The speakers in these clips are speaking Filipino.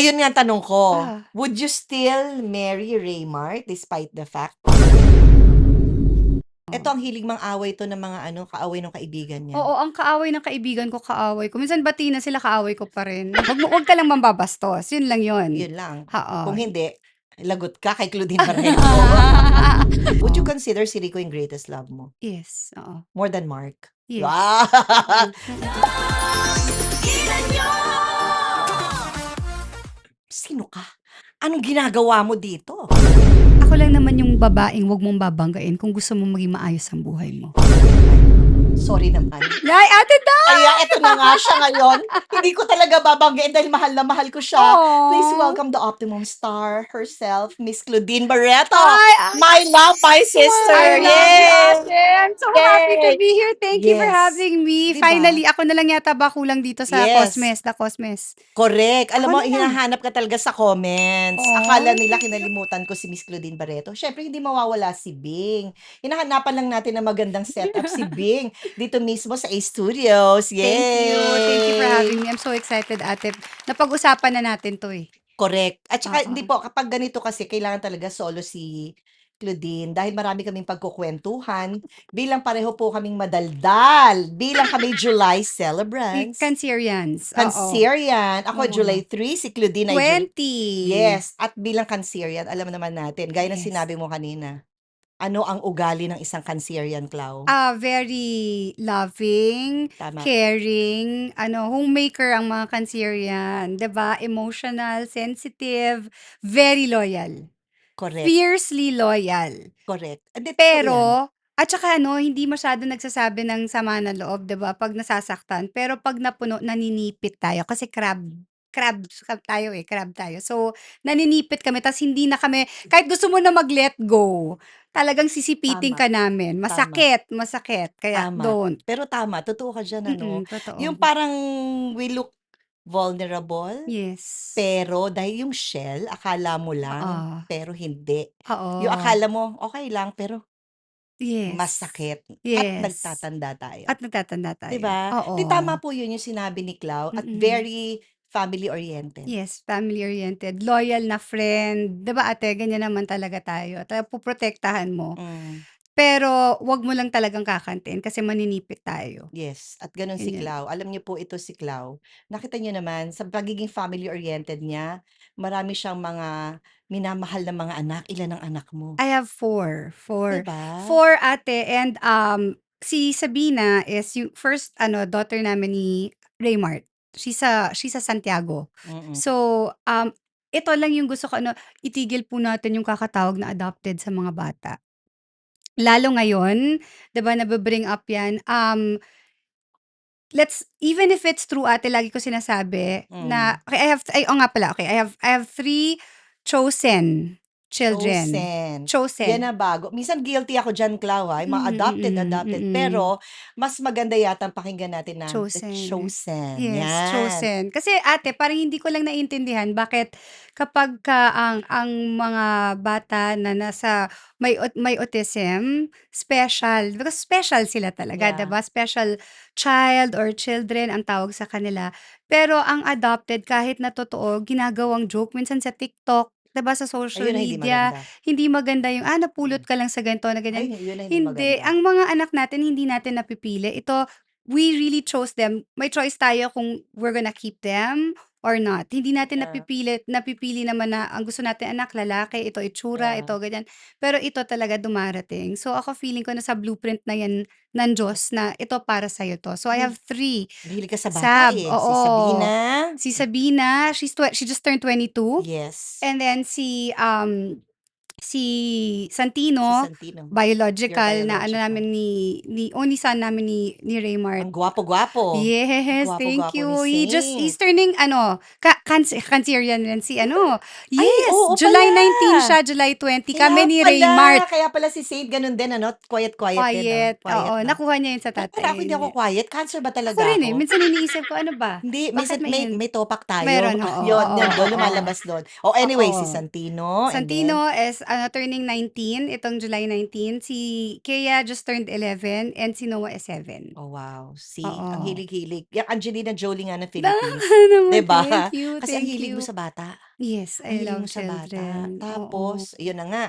yun nga ang tanong ko. Ah. Would you still marry Raymart despite the fact Ito Oh. ang hilig mang-away 'to ng mga ano, kaaway nung kaibigan niya. Oo, ang kaaway ng kaibigan ko, kaaway ko. Minsan bati na sila, kaaway ko pa rin. Wag ka lang mambabastos, yun lang yun. Yun lang. Oo. Kung hindi, lagot ka kay Claudine Barreto. Would you Oo. consider si Rico yung greatest love mo? Yes, oo. More than Mark? Yes. Wow! Sino ka? Anong ginagawa mo dito? Ako lang naman yung babaeng wag mong babanggain kung gusto mong maging maayos ang buhay mo. Sorry naman. Ay, Ate Dot! Kaya eto na nga siya ngayon. Hindi ko talaga babanggiin dahil mahal na mahal ko siya. Please Aw. welcome the optimum star herself, Miss Claudine Barreto. Ay, My love, my sister. I love you, Yay! Ate. I'm so happy to Yay! be here. Thank you for Yes. having me. Di ba? Finally, ako na lang yata ba kulang dito sa Yes. Cosmes, The Cosmes. Correct. Alam Ako mo, na lang. hinahanap ka talaga sa comments. Aw, Akala nila thank you. kinalimutan ko si Miss Claudine Barreto. Siyempre, hindi mawawala si Bing. Hinahanapan lang natin ng magandang setup si Bing dito mismo sa A Studios. Yay! Thank you. Thank you for having me. I'm so excited, Ate. Napag-usapan na natin 'to eh. Correct. At saka hindi Oo. po, kapag ganito kasi kailangan talaga solo si Claudine dahil marami kaming pagkukuwentuhan bilang pareho po kaming madaldal, bilang kami July celebrants. Cancerians, oo. Cancerian. Ako Oo. July 3, si Claudine ay 20. Yes, at bilang Cancerian, alam naman natin, gaya ng Yes. sinabi mo kanina, ano ang ugali ng isang Cancerian, Clau? Very loving, Tama. caring, homemaker ang mga Cancerian, 'di ba? Emotional, sensitive, very loyal. Correct. Fiercely loyal. Correct. Hindi, totoo yan. Pero at saka hindi masyado nagsasabi ng sama ng loob, 'di ba, 'pag nasasaktan. Pero 'pag napuno, naninipit tayo kasi crab tayo eh, crab tayo. So, naninipit kami ta's hindi na kami kahit gusto mo na mag-let go, talagang sisipiting Tama. ka namin. Tama. Masakit, kaya Tama. don't. Pero tama, totoo ka diyan ano. Totoo. Yung parang we look vulnerable, Yes. pero dahil yung shell, akala mo lang, Oo. pero hindi. Oo. Yung akala mo, okay lang, pero Yes. masakit. At Yes. nagtatanda tayo. At nagtatanda 'Di tayo. ba? Oo. Di tama po yun yung sinabi ni Clau at very family-oriented. Yes, family-oriented, loyal na friend. 'Di ba, Ate, ganyan naman talaga tayo. Poprotektahan mo. Mm. Pero 'wag mo lang talagang kakantayin kasi maninipit tayo. Yes, at gano'n si Ganyan. Clau. Alam niyo po ito si Clau, nakita niyo naman sa pagiging family-oriented niya, marami siyang mga minamahal na mga anak. Ilan ang anak mo? I have 4. 4. Di ba? 4, Ate, and si Sabina is yung first daughter namin ni Raymart. She's sa Santiago. Mm. So, ito lang yung gusto ko itigil po natin yung kakatawag na adopted sa mga bata. Lalo ngayon, 'di ba, nabe-bring up 'yan. Even if it's true, Ate, lagi ko sinasabi na okay, oo nga pala, okay, I have 3 chosen children. Yan Chosen. na bago. Minsan guilty ako diyan, Clau, yung mga adopted. Pero mas maganda yata ang pakinggan natin na the chosen. Yes, Yan. chosen. Kasi, Ate, parang hindi ko lang naiintindihan bakit kapagka ang mga bata na nasa may autism, special. Because special sila talaga, Yeah. 'di ba? Special child or children ang tawag sa kanila. Pero ang adopted, kahit na totoo, ginagawang joke minsan sa TikTok, 'di ba, sa social Ayun ang hindi media. maganda. Hindi maganda yung, napulot ka lang sa ganito na ganyan. Ay, yun ang hindi Hindi, maganda. ang mga anak natin hindi natin napipili. Ito, we really chose them. May choice tayo kung we're gonna keep them or not. Hindi natin Yeah. napipili naman na ang gusto natin anak, lalaki, ito itsura, Yeah. ito ganyan. Pero ito talaga dumarating. So, ako feeling ko na sa blueprint na yan ng Diyos na ito para sa'yo 'to. So, I have 3. Mahilig ka sa bata Sab, eh. Si oo. Sabina. Si Sabina, she just turned 22. Yes. And then si Santino, Your biological na biological. namin ni only son namin ni Raymart. Ang gwapo-gwapo. Yes, Gwapo-gwapo thank you. ni He's Saint. turning Cancerian rin si Yes, oo July pala. 19 siya, July 20. Kaya Kami ni pala, Raymart. kaya pala si Saint ganun din quiet din Quiet, oo. na. Nakuha niya yun sa Ba't tatay pala ako hindi ako niya. quiet? Cancer ba Ako talaga rin eh. ako? Minsan iniisip ko, ano ba? Hindi, Bakit minsan may topak tayo. Meron, oo. Yun, Oo, doon oo. lumalabas doon. Oh, anyway, si Oo. Santino, and then Santino is turning 19 itong July 19. Si Kea just turned 11 and si Noah is 7. Oh, wow. See, ang Oo. hilig-hilig. Yang Angelina Jolie nga ng Da Philippines, 'di naman, ba? Kasi ang thank hilig mo you. sa bata. Yes, Ang I hilig mo love sa bata. children, oo. Tapos, yun na nga,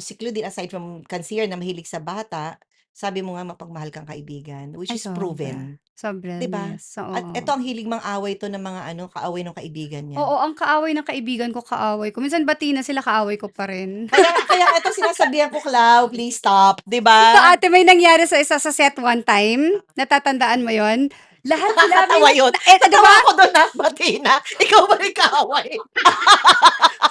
si Claudine aside from consider na mahilig sa bata, sabi mo nga mapagmahal kang kaibigan, which Ay is sobra, proven, sobra, 'di ba? yes, At eto oo. ang hilig mang-away 'to ng mga ano, kaaway ng kaibigan niya. Oo, ang kaaway ng kaibigan ko, kaaway ko. Minsan bati na sila, kaaway ko pa rin. Kaya eto sinasabihan ko, Clau, please stop, 'di Ito ba? ate, may nangyari sa isa sa set one time, natatandaan mo yon? Lahat sila may Nakakatawa yun. eh, 'di Natawa ba? ako dun na bati na, ikaw ba yung kaaway?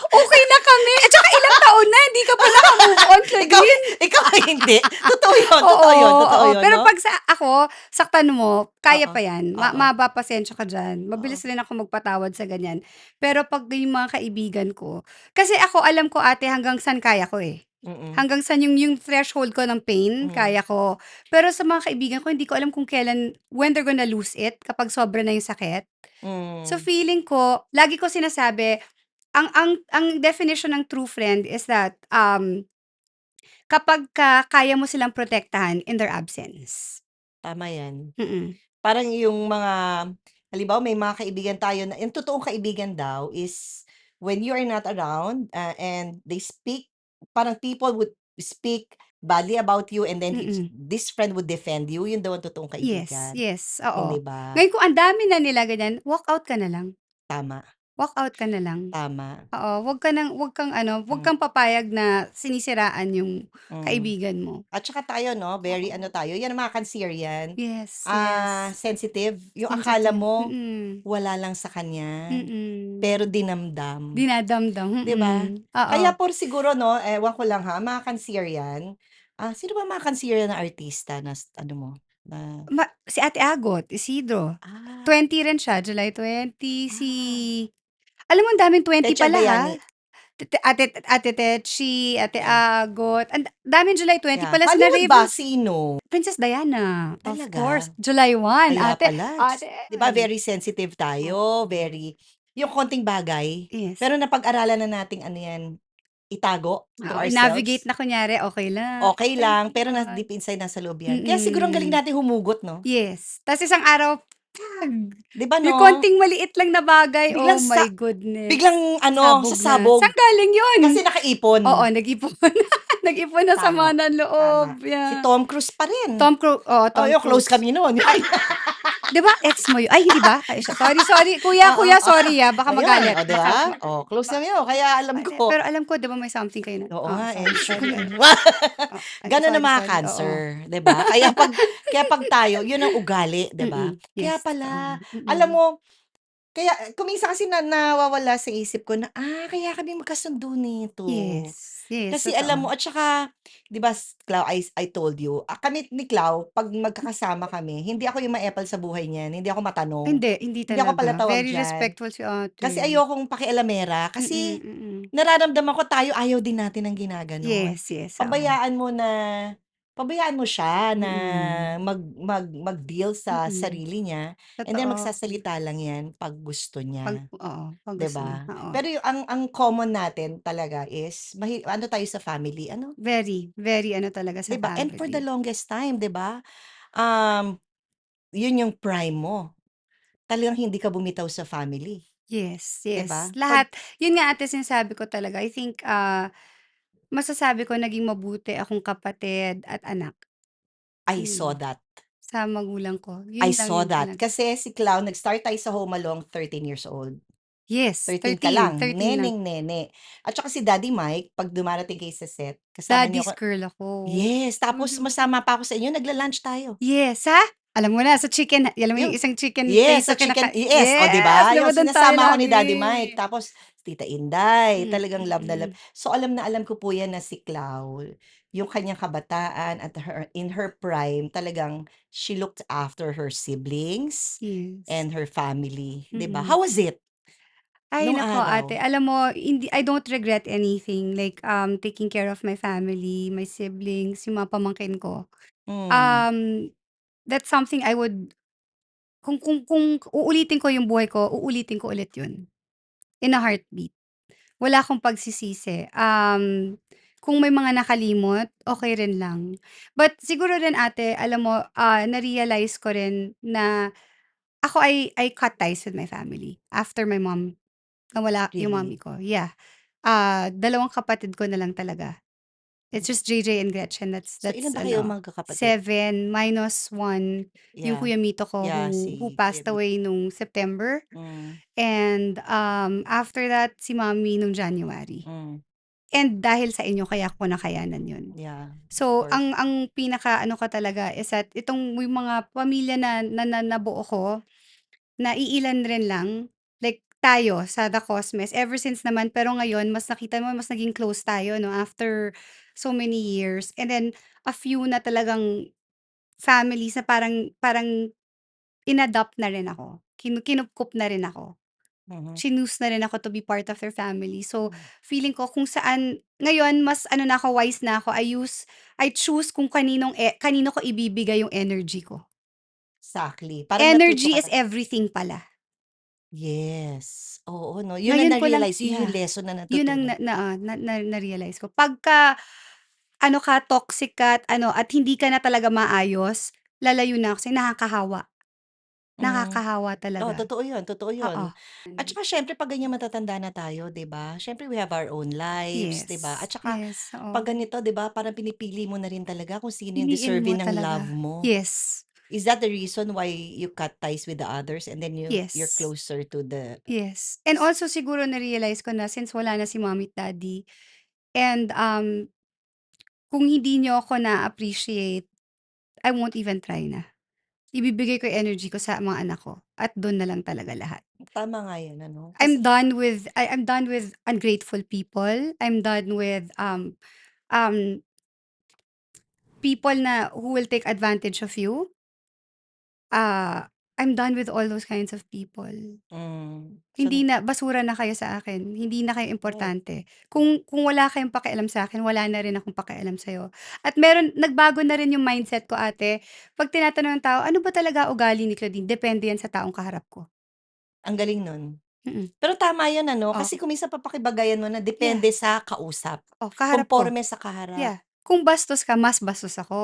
Okey na kami at saka ilang taon na hindi ka pa naka-move on, Ikaw Claudine. ikaw ay hindi. Oo, Totoo oo. yun Pero 'no? 'pag sa ako, saktan mo, kaya Oo, pa 'yan. oo, Mahaba pasensya ka diyan. oo. Mabilis rin ako magpatawad sa ganyan. Pero 'pag yung mga kaibigan ko kasi ako alam ko ate hanggang saan kaya ko, eh. Mm, Hanggang saan yung threshold ko ng pain, hmm, kaya ko. Pero sa mga kaibigan ko, hindi ko alam kung kailan when they're gonna lose it kapag sobra na yung sakit. So, hmm. feeling ko, lagi ko sinasabi, ang definition ng true friend is that, kapagka kaya mo silang protektahan in their absence. Tama yan. Mm. Parang yung mga halimbawa may mga kaibigan tayo na yung totoong kaibigan daw is when you are not around, and they speak parang people would speak badly about you and then Mm. this friend would defend you, yun daw ang totoong Yes, kaibigan, yes, hindi oo. ba? Ngayon kung ang dami na nila ganyan, walk out ka na lang. Tama, Walk out ka na lang. tama. Oo, wag kang ano, wag Hmm, kang papayag na sinisiraan yung hmm. kaibigan mo. At saka tayo 'no, very ano Oo. tayo, yan ang mga kanser yan, Yes, yes. sensitive, yung akala Sensitive, mo mm. wala lang sa kanya, Mm. pero dinamdam, Dinadamdam, 'di ba? oo. Kaya por siguro 'no, ewan ko lang ha, mga kanser yan, sino ba mga kanser na artista na ano mo, na Si Ate Agot, Isidro, ah, 20 rin siya, July 20. ah, Alam mo ang daming 20 Tetchel pala, ha. Bayani, Ate Tetchi, Ate yan, Agot, daming July 20 yeah. pala, sina Hollywood ba, Raven, sino? Princess Diana, of course, Talaga? July 1 Kaya ate pala, 'di ba ate very sensitive tayo, oo, very yung konting bagay, yes, pero napag-aralan na nating ano yan, itago to oo, i-navigate ourselves. na kunyari okey lang, Okey thank lang, you pero God. deep inside nasa loob yan. Kaya siguro ang galing Mm, nating humugot 'no? yes, ta's isang araw, pag 'Di ba yung 'no? konting maliit lang na bagay, Biglang oh sa my goodness, biglang ano, sabog na. sasabog Saan galing yun? kasi nakaipon. Oo, nag-ipon, nag-ipon na Tama, sama ng tama. loob, Si yeah. Tom Cruise pa rin. Oo, Oo, Tom yung close Cruise. kami nun. Ay, 'di ba ex mo ay hindi ba? Ay sorry, sorry kuya, Oo, kuya sorry, baka oh, yun, magalit, oh, 'di baka ba? Oh, close kami yun kaya alam ko. pero alam ko 'di ba may something kayo na Oo nga, eh. sorry, sorry, ay Gano'n ang sorry, mga sorry, oo. cancer, 'di ba? Kaya 'pag tayo, 'yun ang ugali, 'di ba? Kaya Yes, totoo, pala, alam mo, kaya kung minsan kasi nawawala sa isip ko na, kaya kami magkasundo nito. yes, yes, Kasi alam mo totoo. at saka 'di ba, Clau, I told you, kami ni Clau 'pag magkakasama kami, hindi ako yung maepal sa buhay niyan, hindi ako matanong, Hindi hindi ako talaga, palatawag very diyan. respectful si ate. Kasi ayokong pakialamera, kasi Mm. nararamdaman ko tayo ayaw din natin ng ginagano'n. Yes, yes, oo. Pabayaan mo na pabayaan mo siya na Mm, mag-deal sa mm, sarili niya and then totoo. magsasalita lang 'yan 'pag gusto 'Pag niya, oo, 'pag 'di gusto niya, ba? oo. Pero yung ang common natin talaga is ano tayo sa family, ano, Very, very ano talaga 'di sa ba? And for the family. longest time, 'di ba, um, yun yung prime mo, talagang hindi ka bumitaw sa family, Yes, 'di yes. ba? 'Pag Lahat yun nga ate sinasabi ko talaga I think, masasabi ko naging mabuti akong kapatid at anak. I saw Mm, that. sa magulang ko. I Yun lang saw yung that. talaga. Kasi si Clown nag-start tayo sa Home Along 13 years old. Yes, 13 ka 13, lang, 13 lang. neneng-nene. At saka si Daddy Mike 'pag dumarating kayo sa set, kasama niyo Daddy's ako girl ako. yes, tapos Mhm. sumasama pa ako sa inyo, nagla-lunch tayo. Yes, ha? Alam mo na sa chicken alam mo yung Yung isang chicken yes, place sa na chicken yes, oh, 'di yes, ba? 'di Yung ba dun tayo sinasama ako ni lagi? Daddy Mike, tapos Tita Inday, talagang love na love. Mm. So, alam na alam ko po 'yan na si Clau, yung kanyang kabataan at in her prime, talagang she looked after her siblings Yes. and her family, 'di ba? Mm. How was it Ay nung naku ate, araw? alam mo I don't regret anything like, taking care of my family, my siblings, yung mga pamangkin ko. Hmm, Um, that's something I would kung uulitin ko yung buhay ko, uulitin ko ulit yun, in a heartbeat. Wala akong pagsisisi. Kung may mga nakalimot, okey rin lang. But siguro rin ate, alam mo, na-realize ko rin na ako I cut ties with my family after my mom nawala yung mommy Really? ko, yeah. Dalawang kapatid ko na lang talaga. It's just JJ and Gretchen, So, that's ilan ba kayo ano, magkakapatid? 7 minus 1 yung Yeah, Kuya Mito ko yeah, who si Kuya passed Vito. away nung September Hmm, and, after that si mommy nung January. hmm, And dahil sa inyo kaya ko nakayanan yun. yeah, of So, course. ang pinaka-ano ko talaga is that itong yung mga pamilya na nabuo ko, naiilan rin lang, like tayo sa The Cosmes ever since naman pero ngayon mas nakita mo mas naging close tayo 'no, after so many years. And then a few na talagang families na parang parang inadopt na rin ako, kinupkup na rin ako. Mhm, Chinooze na rin ako to be part of their family. So, hmm, feeling ko kung saan ngayon mas ano na ako, wise na ako, I choose kung kanino ko ibibigay yung energy ko. exactly. Parang natuto Energy ka is na everything pala. yes, oo 'no, yun ang Ngayon ko lang na-realize, yun yung yeah, lesson na yun ang natutunan. na-realize ko. Pagka ano ka, toxic ka at ano, at hindi ka na talaga maayos, lalayo na ako kasi nakakahawa. Hmm. Nakakahawa Oo, talaga. totoo yun, totoo Oo. yun. At saka siyempre 'pag ganyan matatanda na tayo, 'di ba, siyempre we have our own lives, 'di ba? Yes, At saka yes, 'pag oo. ganito, 'di ba, parang pinipili mo na rin talaga kung sino yung Piliin mo deserving ng talaga. love mo. Yes, Is that the reason why you cut ties with the others and then you're yes. closer to the Yes, and s also siguro na-realize ko na since wala na si mommy at daddy and, kung hindi niyo ako na-appreciate, I won't even try na. Ibibigay ko yung energy ko sa mga anak ko at dun na lang talaga lahat. tama nga yun ano, kasi I'm done with ungrateful people. I'm done with, um, people na who will take advantage of you. I'm done with all those kinds of people. so Hindi na basura na kayo sa akin, hindi na kayo correct. importante. Kung wala kayong pakialam sa'kin, wala na rin akong pakialam sa'yo. At nagbago na rin yung mindset ko ate, 'pag tinatanong ng tao, "Ano ba talaga ugali ni Claudine?" Depende yan sa taong kaharap ko. Ang galing nun. Mm. Pero tama yun ano, Oh, kasi kung minsan papakibagayan mo na yeah. depende sa kausap, Oh, kaharap ko. komporme sa kaharap. Yeah. Kung bastos ka, mas bastos Oo. ako.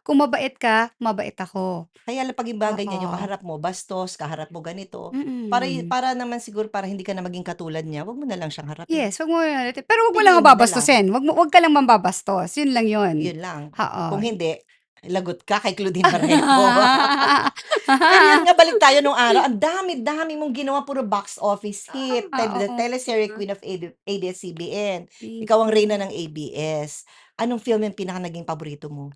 Kung mabait ka, mabait ako. Kaya lang 'pag yung bagay niyan, yung Oo. kaharap mo bastos, kaharap mo ganito, Mm. para naman siguro para hindi ka na maging katulad niya, wag mo na lang siyang harapin. Yes, wag mo pero wag mo lang ako Piliin mo na lang, babastusin, wag ka lang mambabastos, yun lang yun. yun lang. Oo. Kung hindi, lagot ka kay Claudine Barreto. Pero yun nga, balik tayo nung araw, ang dami-dami mong ginawa, puro box office hit, Oo teleserye nga. queen of ABS-CBN, Thank ikaw ang reyna you. ng ABS. Anong film yung pinaka naging paborito mo?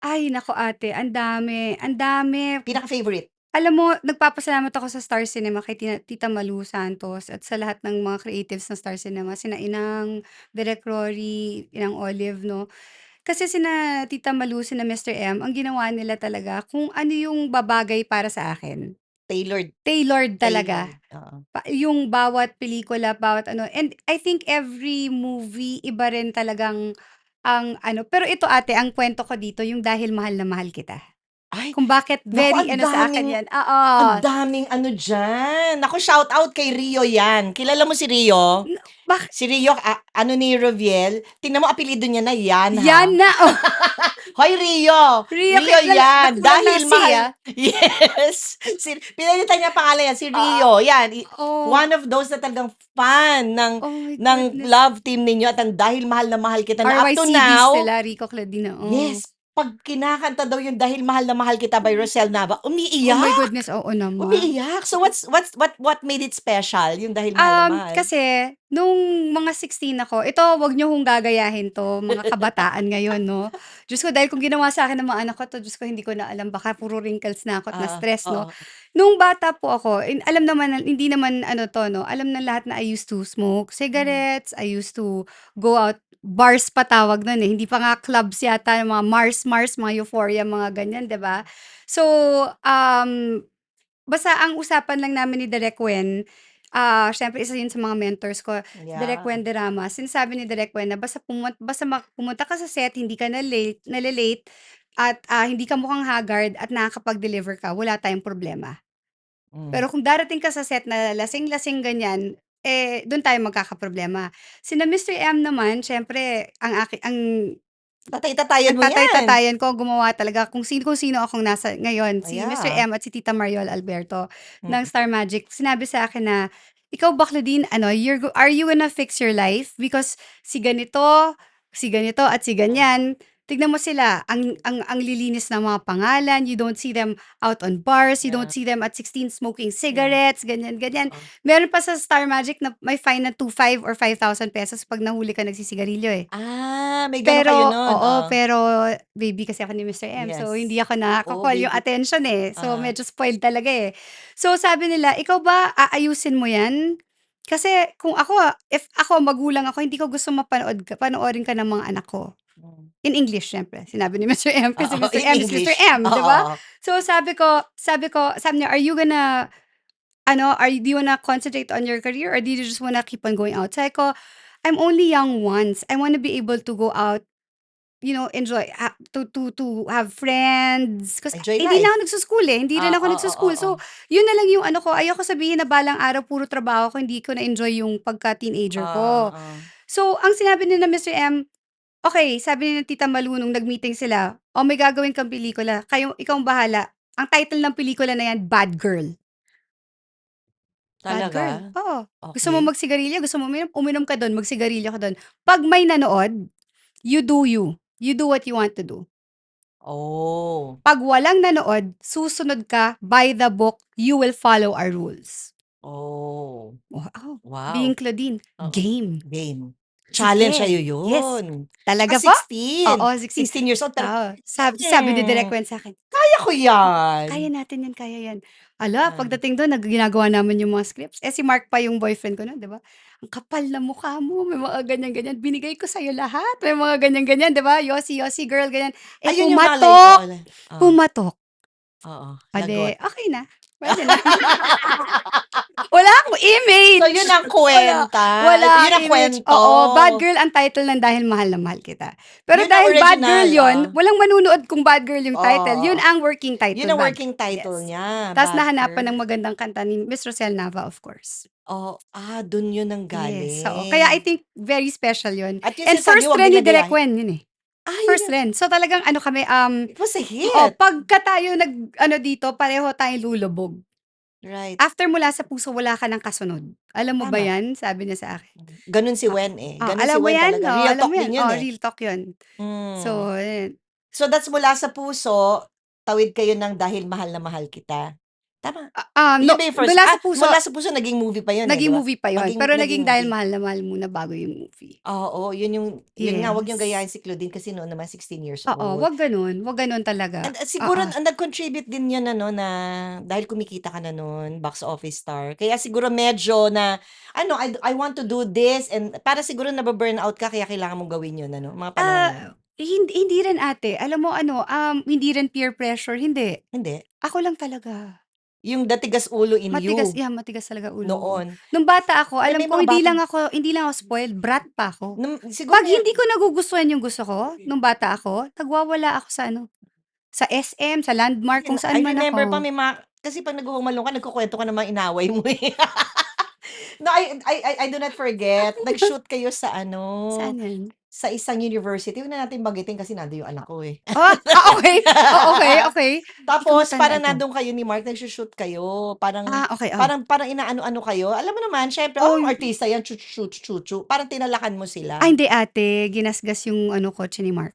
Ay naku ate, ang dami, ang dami. Pinaka-favorite? Alam mo nagpapasalamat ako sa Star Cinema kay Tita Malu Santos at sa lahat ng mga creatives ng Star Cinema, sina Inang, Direk Rory, Inang Olive 'no. Kasi sina Tita Malu, sina Mr. M, ang ginawa nila talaga kung ano yung babagay para sa akin. Tailored Tailored talaga. tailored, oo. Yung bawat pelikula, bawat ano and I think every movie iba rin talagang ang ano pero ito ate ang kuwento ko dito yung Dahil Mahal na Mahal Kita. Ay, Kung bakit naku, very ano sa akin 'yan oo. ang daming ano diyan. Naku, shout out kay Rio 'yan. Kilala mo si Rio? No bak Si Rio, ano ni Roviel, tingnan mo apelyido niya na yan, 'yan ha. na oh, Hoy Rio, Rio Rio yan, nakulang ng dahil C, mahal yes, pinalitan niya pangalan yan, si Oo, Rio, yan, oh, one of those na talagang fan oh my ng goodness. love team ninyo at ang Dahil Mahal na Mahal Kita na up to RYCB now, sila Rico Claudine, oo. yes, 'pag kinakanta daw yung Dahil Mahal na Mahal Kita by Rosel Nava, Oh my umiiyak, goodness, oo naman. umiiyak. So what made it special, yung Dahil Mahal na Mahal? Kasi nung mga 16 ako ito wag niyo hong gagayahin 'to, mga kabataan ngayon 'no. Diyos ko dahil kung ginawa sa'kin ng mga anak ko 'to, Diyos ko hindi ko na alam baka puro wrinkles na ako at na-stress 'no. Oo, Nung bata po ako alam naman hindi naman ano 'to 'no, alam ng lahat na I used to smoke hmm, cigarettes, I used to go out bars pa tawag nun, eh, hindi pa nga clubs yata, mga Mars, mga Euphoria, mga ganyan 'di ba? So, basta ang usapan lang namin ni Direk Wen, siyempre isa yun sa mga mentors ko, Direk yeah, Wen Derrama. Sinasabi ni Direk Wen na basta pumunta ka sa set, hindi ka nale-late at, hindi ka mukhang haggard at nakakapag-deliver ka, wala tayong problema. hmm. Pero kung darating ka sa set na lasing-lasing ganyan, dun tayo magkakaproblema. Sina Mr. M naman siyempre ang Tatay-tatayan mo 'yan. tatay-tatayan ko gumawa talaga kung sino akong nasa ngayon, Oh, si Mr. yeah. M at si Tita Mariol Alberto ng Mm. Star Magic. Sinabi sa akin na, "Ikaw ba Claudine ano, are you gonna fix your life? Because si ganito at si Hmm. ganyan, tignan mo sila ang lilinis ng mga pangalan, you don't see them out on bars, you don't Yeah, see them at 16 smoking yeah, cigarettes, ganyan, ganyan." oo. Meron pa sa Star Magic na may fine na 2,500 or ₱5,000 'pag nahuli ka nagsisigarilyo, eh. May gano'n kayo Pero nun, oo, oh. pero baby kasi ako ni Mr. M, so hindi Yes. ako Oo, nakaka-call yung baby. attention, eh. So Ah, medyo spoiled talaga, eh. So sabi nila, "Ikaw ba aayusin mo 'yan? Kasi kung ako, if ako magulang ako, hindi ko gusto panoorin ka ng mga anak ko." hmm. In English siyempre, sinabi ni Mr. M kasi Oo, Mr. in M is Mr. English. M, 'di ba? Oo. So sabi niya, "Are you gonna ano, do you wanna concentrate on your career or do you just wanna keep on going out?" Sabi ko, "I'm only young once. I wanna be able to go out, enjoy to have friends." 'Cause Enjoy hindi na life. ako nagso-school, eh, hindi rin ako Oo, nagso-school. oo. So, yun na lang yung ano ko, ayoko sabihin na balang araw puro trabaho ko, hindi ko na-enjoy yung pagka-teenager ko. Oo. So, ang sinabi ni na Mr. M, okey, sabi ni Tita Malu nung nag-meeting sila, "O may gagawin kang pelikula, ikaw ang bahala. Ang title ng pelikula na yan, Bad Girl." Bad girl, Talaga? oo. Gusto mo Okey. magsigarilyo, gusto mo uminom ka dun, magsigarilyo ka dun. 'Pag may nanood, you do you. You do what you want to do. Oh, 'Pag walang nanood, susunod ka by the book, you will follow our rules. oh. Wow, being Wow, Claudine, oo. game. Game. Challenge Sige, sa'yo yes. yun. Tsaka Talaga po? 16. Oo, 16. 16 years old Oo, sabi ni Direk hmm, Wen sa'kin, kaya ko "Kaya yan." natin 'yan, kaya 'yan." Hala, Ah, pagdating dun ginagawa namin yung mga scripts. Si Mark pa yung boyfriend ko nun, 'di ba? "Ang kapal ng mukha mo, may mga ganyan-ganyan, binigay ko sa'yo lahat." May mga ganyan-ganyan, 'di ba? Yossi, Yossi girl, ganyan. ayun yung nalay oo, Pumatok, oh, pumatok. oo, O lagot. okey na, puwede na. Wala akong So yun image. ang kuwenta, Wala yun akong ang image. kuwento. Oo, Bad Girl ang title ng Dahil Mahal na Mahal Kita. Pero Yun ang dahil Bad original, Girl oo. yun, walang manunood kung Bad Girl yung title. Oo, Yun ang working yun title, ang Bad working Girl. title Yes. niya, Ta's Bad nahanapan Girl. ng magandang kanta ni Miss Rosel Nava, of course. Oh, dun yun Yes, oo. Kaya I nanggaling. think very special yun. At yung And sinasabi first wag ren nila ni Direk gayahin Wen yun, eh. yun First yung ren. So talagang ano kami, it was a oo, hit. pagka tayo nag-ano dito, pareho tayong lulubog. Right, After Mula sa Puso, wala ka ng kasunod. Alam mo ba tama. yan? Sabi niya sa akin. Ganun si Oo. Wen, eh, Oh, ganun si alam mo Wen yan? talaga, Oo, real alam mo talk yan? din yun, Oo, eh. real talk yun. Hmm. So, ayun. So that's Mula sa Puso, tawid kayo ng Dahil Mahal na Mahal Kita, tama? Yun No, ba yung first Mula sa Puso, Mula sa Puso naging movie pa yun, eh, 'di naging ba? movie pa yun. Pero Naging naging Dahil movie. Mahal na Mahal muna bago yung movie. Oo, yun nga, wag niyong Yes. gayahin si Claudine kasi noon naman 16 years Oo, old. 'wag ganun talaga. And, siguro Oo. nag-contribute din 'yan ano na dahil kumikita ka na nun, box office star. Kaya siguro medyo na ano, I want to do this and para siguro nabu-burnout ka kaya kailangan mong gawin yun ano, mga panahon na yun. Hindi rin ate. Alam mo ano, hindi rin peer pressure, hindi. Hindi, Ako lang talaga. yung the tigas ulo in Matigas you, 'yan, matigas talaga ulo ko. noon. Nung bata ako, Eh, alam may ko mga batang hindi lang ako spoiled, brat pa ako. siguro 'Pag hindi ko nagugustuhan yung gusto ko, nung bata ako, nagwawala ako sa ano, sa SM, sa Landmark, kung I saan man remember pa ako. may mga kasi 'pag naghuhumalong ka nagkukuwento ka ng mga inaway mo, eh. No, I do not forget, nag-shoot kayo sa ano, Saan 'yan? sa isang university, wag na natin banggitin kasi nando'n yung anak ko, eh. Okey. Okey, okey. Hindi ko Tapos matanda parang ito. nandun kayo ni Mark nagso-shoot kayo, parang Okey, parang parang inaano-ano kayo. Alam mo naman siyempre, Oh, artista yan, chu-chu-chu-chu-chu, parang tinalakan mo sila. hindi ate, ginasgas yung ano, kotse ni Mark.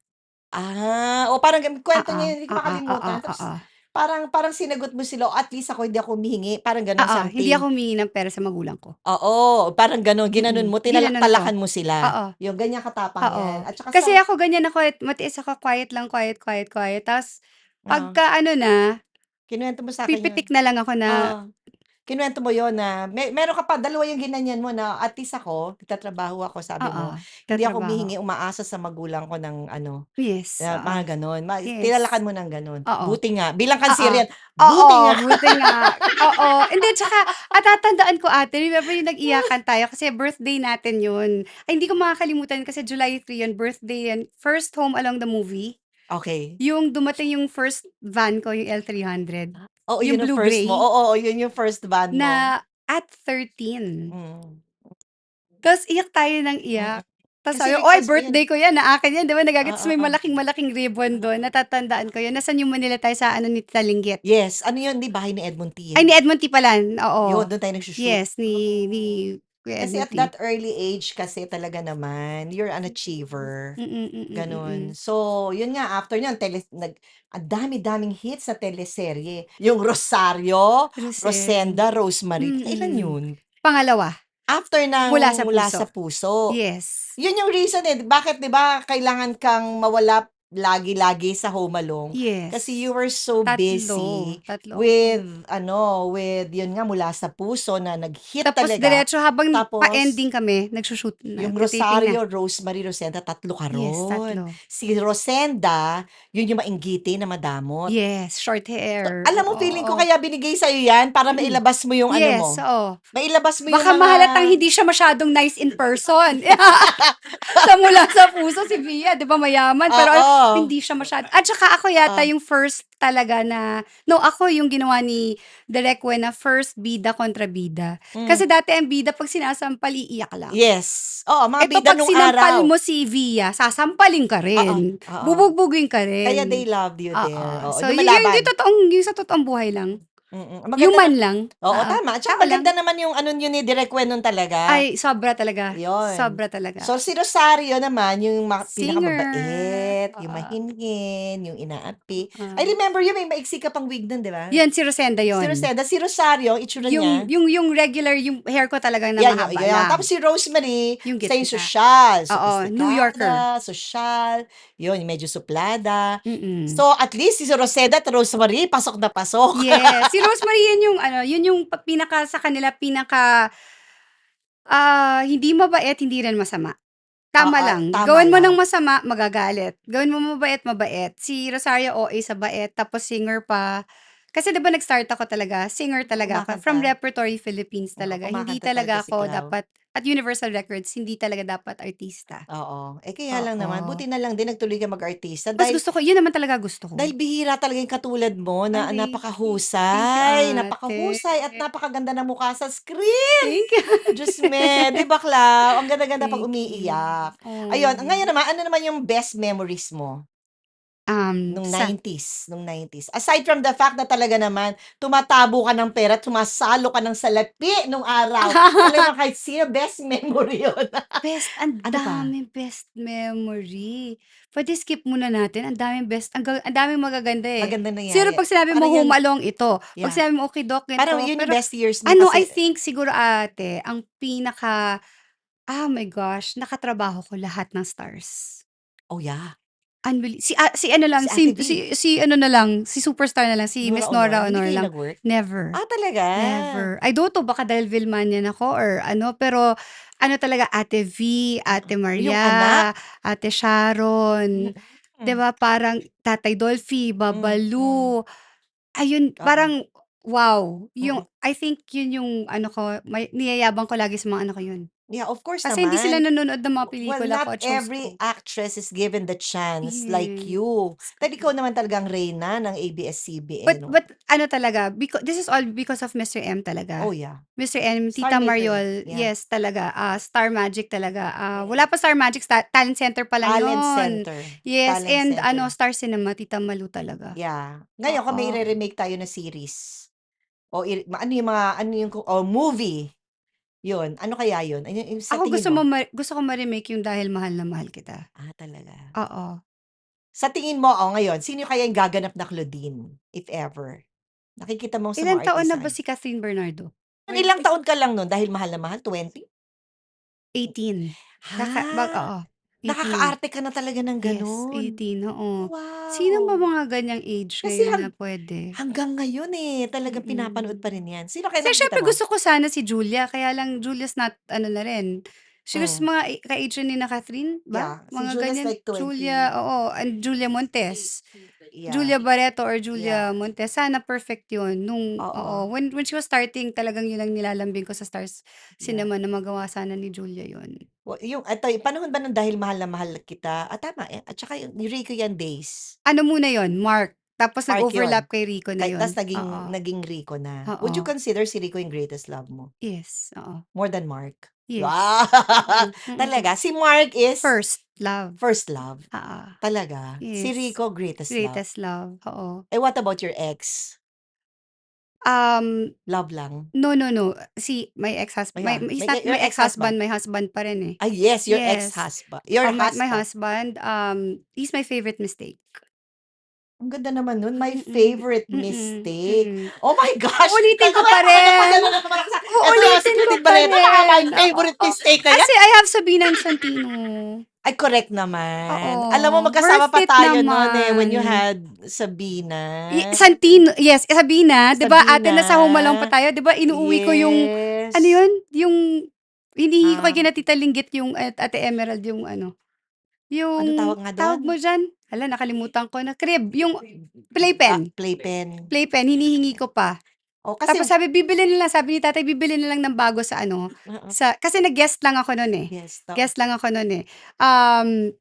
O parang kuwento Oo, niya yun, hindi ko oo, oo, makalimutan. Tapos oo. parang parang sinagot mo sila, "O at least ako hindi ako humihingi," parang gano'n Hindi something. ako humingi ng pera sa magulang ko. Oo, parang gano'n, ginanon mo, Ginanon ko. tinalak-talakan mo sila. Oo, Yung ganyan katapang oo. yan at saka Kasi ako ganyan ako, eh, matiis ako, quiet lang, quiet, quiet, quiet. Ta's oo, pagka ano na, kinuwento mo sa'kin yun. pipitik na lang ako na, Oo. Kinuwento mo yon na meron ka pa, dalawa yung ginanyan mo na at least ako, nagtatrabaho ako sabi oo, mo, hindi ako tatrabaho. humihingi, umaasa sa magulang ko ng ano, Yes, na oo. mga gano'n, Yes, tinalakan mo ng gano'n. oo. Buti nga, bilang Oo. kanserian, Oo, buti nga. buti nga. Oo, hindi tsaka tatandaan ko ate, remember yung nag-iyakan tayo kasi birthday natin yun. Ay hindi ko makakalimutan kasi July 3 yun, birthday yan, first Home Along the Movie. Okey. Yung dumating yung first van ko, yung L300, Oo, yung yun ang blue first mo, gray oo, yun yung first band mo. na at 13. Mm. Ta's iyak tayo ng Mm. iyak. Ta's Kasi sabi ko, "Oy, request mo 'yun. birthday ko 'yan, akin 'yan." 'Di ba ta's Oo, may oo. malaking-malaking ribbon do'n, natatandaan ko 'yun. Nasa New Manila tayo sa ano ni Tita Linggit. Yes, ano 'yun, 'di bahay ni Edmond T. Ay, ni Edmond T. pala, oo. 'Yun, do'n tayo nagshoo-shoot. Yes, ni Kuya Kasi Edmond at T. that early age kasi talaga naman, you're an achiever, gano'n. Mm. So, 'yun nga after niyan ang dami-daming hits na teleserye. Yung Rosario, Rosel. Rosenda, Rosemary, kailan Mm. 'yun? Pangalawa, After Mula ng sa Mula sa Puso. Puso. Yes. 'Yun yung reason, eh, bakit 'di ba kailangan kang mawala lagi-lagi sa Home Alone, kasi you Yes. were so busy Tatlo. with ano, with 'yun nga Mula sa Puso na nag-hit Tapos talaga. diretso habang Tapos pa-ending kami nagshoo-shoot yung nagta-taping na. Rosario, Rosemary, Rosenda, 3 ka Yes, ron. 3. Si Rosenda, yun yung mainggiti na madamot. Yes, short So, hair. alam mo feeling ko Oo. kaya binigay sa'yo yan para Mm. mailabas mo yung ano mo, Yes, oo. mailabas mo yung Baka mga mahalatang hindi siya masyadong nice in person. Sa Mula sa Puso si Via 'di ba mayaman pero oo, hindi siya at saka ako yata oo, yung first talaga na ako yung ginawa ni Direk Wen na first bida kontra bida. hmm, Kasi dati ang bida 'pag sinasampal iiyak lang. yes. Oo, mga Eto bida 'pag nung sinampal araw. mo si Via, sasampalin ka Oo, rin, oo. bubugbugin ka Kaya rin. they loved you Oo, there, oo, so yung lumalaban. yung sa totoong buhay lang, Maganda na human lang, oo, tama. At saka tao maganda lang. naman yung ano niyo ni Direk Wen nun talaga. Ay, sobra talaga, Yun. sobra talaga. So, si Rosario naman yung Singer, pinakamabait, yung mahinhin, yung inaapi. I oo. remember yun may maiksi ka pang wig nun, 'di ba? 'Yun si Rosenda Si 'yun. Rosenda, si Rosario ang itsura Yung niya, yung regular yung hair ko talagang na yan mahaba yan. Tapos lang, si Rosemary, yung sa yung gitna. sosyal, Oo, New Yorker. sophisticada, sosyal, yun, yung medyo suplada. Mm. So, at least si Rosenda at Rosemary pasok na pasok. Yes, si Rosemary 'yun yung yun yung pinaka sa kanila hindi mabait, hindi rin masama. Tama Oo, lang, tama gawin mo ng lang. masama, magagalit. Gawin mo mabait, mabait. Si Rosario OA sa bait, tapos singer pa. Kasi 'di ba nag-start ako talaga, singer talaga ako, from Kumakanta. Repertory Philippines Oo, talaga. Hindi kumakanta talaga talaga si ako Clau. dapat at Universal Records, hindi talaga dapat artista. Oo. Eh, kaya lang naman, Oo. buti na lang din nagtuloy ka mag-artista Mas dahil gusto ko yun naman talaga gusto ko. dahil bihira talaga yung katulad mo na Thank you napakahusay, ate. napakahusay at napakaganda ng mukha sa screen. Thank you. Diyos me, 'di ba Clau, ang ganda-ganda 'pag Thank you. umiiyak. Ayun, Oh. ngayon naman, ano naman yung best memories mo nung Sa 90s, nung 90s? Aside from the fact na talaga naman tumatabo ka ng pera at sumasalo ka ng salapi nung araw. Alam mo kahit sino best memory yun. ang Ano pa? daming best memory. Puwede skip muna natin, ang daming best ang daming magaganda, eh. Magandang Siguro nangyari. 'pag sinabi mo Parang yun Home Along ito, 'pag yeah. sinabi mo Okey-Dok Parang ganito, yun yung pero best years mo I kasi think siguro ate ang my gosh, nakatrabaho ko lahat ng stars. oh, yeah, Si ano lang, si Ate V, si ano na lang, si superstar na lang, si Nora Miss Honor, Nora hindi Honor kayo lang. nag-work? Never, Talaga? never. I don't know baka dahil Vilmanian ako or ano, pero ano talaga Ate V, Ate Yung anak? Maria, Ate Sharon, 'di Mm, ba parang Tatay Dolphy, mm. Babalu, ayun Oo, parang wow, yung mm. I think yun yung ano ko, niyayabang ko lagi sa mga anak ko yun. Yeah, of course Kasi hindi sila naman. nanonood ng mga Well, pelikula ko not at shows every ko. actress is given the chance like Yes. you. Dahil ikaw naman talagang reyna ng ABS-CBN, But 'no? ano talaga, this is all because of Mr. M Oh, talaga. yeah. Mr. M, Star Tita maker, Mariol, yeah. yes talaga, Star Magic talaga. Mm. Wala pa Star Magic, Talent Center pa lang Talent yun. center, Yes, talent and center. Star Cinema, Tita Malu talaga. Yeah. Ngayon kung may Oo. ire-remake tayo na series o ano yung mga ano yung o movie, yun, ano kaya yun? Ano yung sa Ako tingin mo? gusto ko ma-remake yung Dahil Mahal na Mahal Kita. Talaga. Oo. Sa tingin mo, ngayon, sino kaya yung gaganap na Claudine, if ever? Nakikita mo sa Ilang mga taon na artisan. ba si Catherine Bernardo? Ilang taon ka lang nun dahil Mahal na Mahal, 20? 18. Ha, Oo, 18. nakakaarte ka na talaga ng Yes, gano'n. 18, oo. Sino ba Wow! mga ganyang age Kasi ngayon na puwede? hanggang ngayon, talagang pinapanood Mm. pa rin 'yan. Sino kaya Kasi nakikita siyempre mo? gusto ko sana si Julia, kaya lang Julia's not ano na rin, she's Hmm, mga ka-age rin ni na Catherine ba? yeah, si Mga Julia's ganyan. like 20. Julia, oo, and Julia Montes. Yeah, Julia Barreto or Julia yeah, Montes, sana perfect 'yun oo, oo, when she was starting talagang 'yun ang nilalambing ko sa Stars yeah. Cinema na magawa sana ni Julia 'yun. Yung yung panahon ba ng Dahil Mahal na Mahal Kita, tama, at saka yung Rico Yan Days, Ano muna 'yun, Mark, tapos Mark yun. nag-overlap kay Rico na 'yun. Ta's naging Oo, naging Rico na. Would oo. you consider si Rico yung greatest love mo? Yes, oo. More than Mark? Yes. Wow! Mm, mm. Talaga? Si Mark is First love. first love? Oo. Talaga? Si Yes. Rico, greatest love? Greatest love, oo. Eh, what about your ex? Um, Love lang? no, no, no. Si my Oh, my yeah, he's not your my ex-husband? ex-husband, my husband pa rin, eh. Ah, yes, your Yes. ex-husband. Your My husband. husband, he's my favorite mistake. Ang ganda naman nun, my Mm, favorite mm, mistake. mm. Oh my gosh! Uulitin ko pa Baka rin. napagano na naman ako sa eto na si Uulitin ko Judith pa Barreto, baka my rin. favorite Oo. mistake na yan. Kasi I have Sabinan Santino. Ay, correct Oo, naman. Alam mo magkasama worth pa it tayo nun, eh, when you naman. had Sabina. Santino, yes, Sabina, 'di ba ate Sabina. nasa Home Alone pa tayo, 'di ba inuuwi ko yung ano Yes. yun, yung hinihingi ko kay Ah, kina Tita Linggit yung at Ate Emerald yung ano, ano yung tawag nga tawag dun? mo diyan? Hala nakalimutan ko na, crib, yung playpen. Playpen. Playpen hinihingi ko pa. Oh, kasi Tapos sabi ni tatay bibili na lang ng bago sa ano, oo, kasi nag-guest lang ako nun, eh. yes, Guest lang ako nun, eh. Um,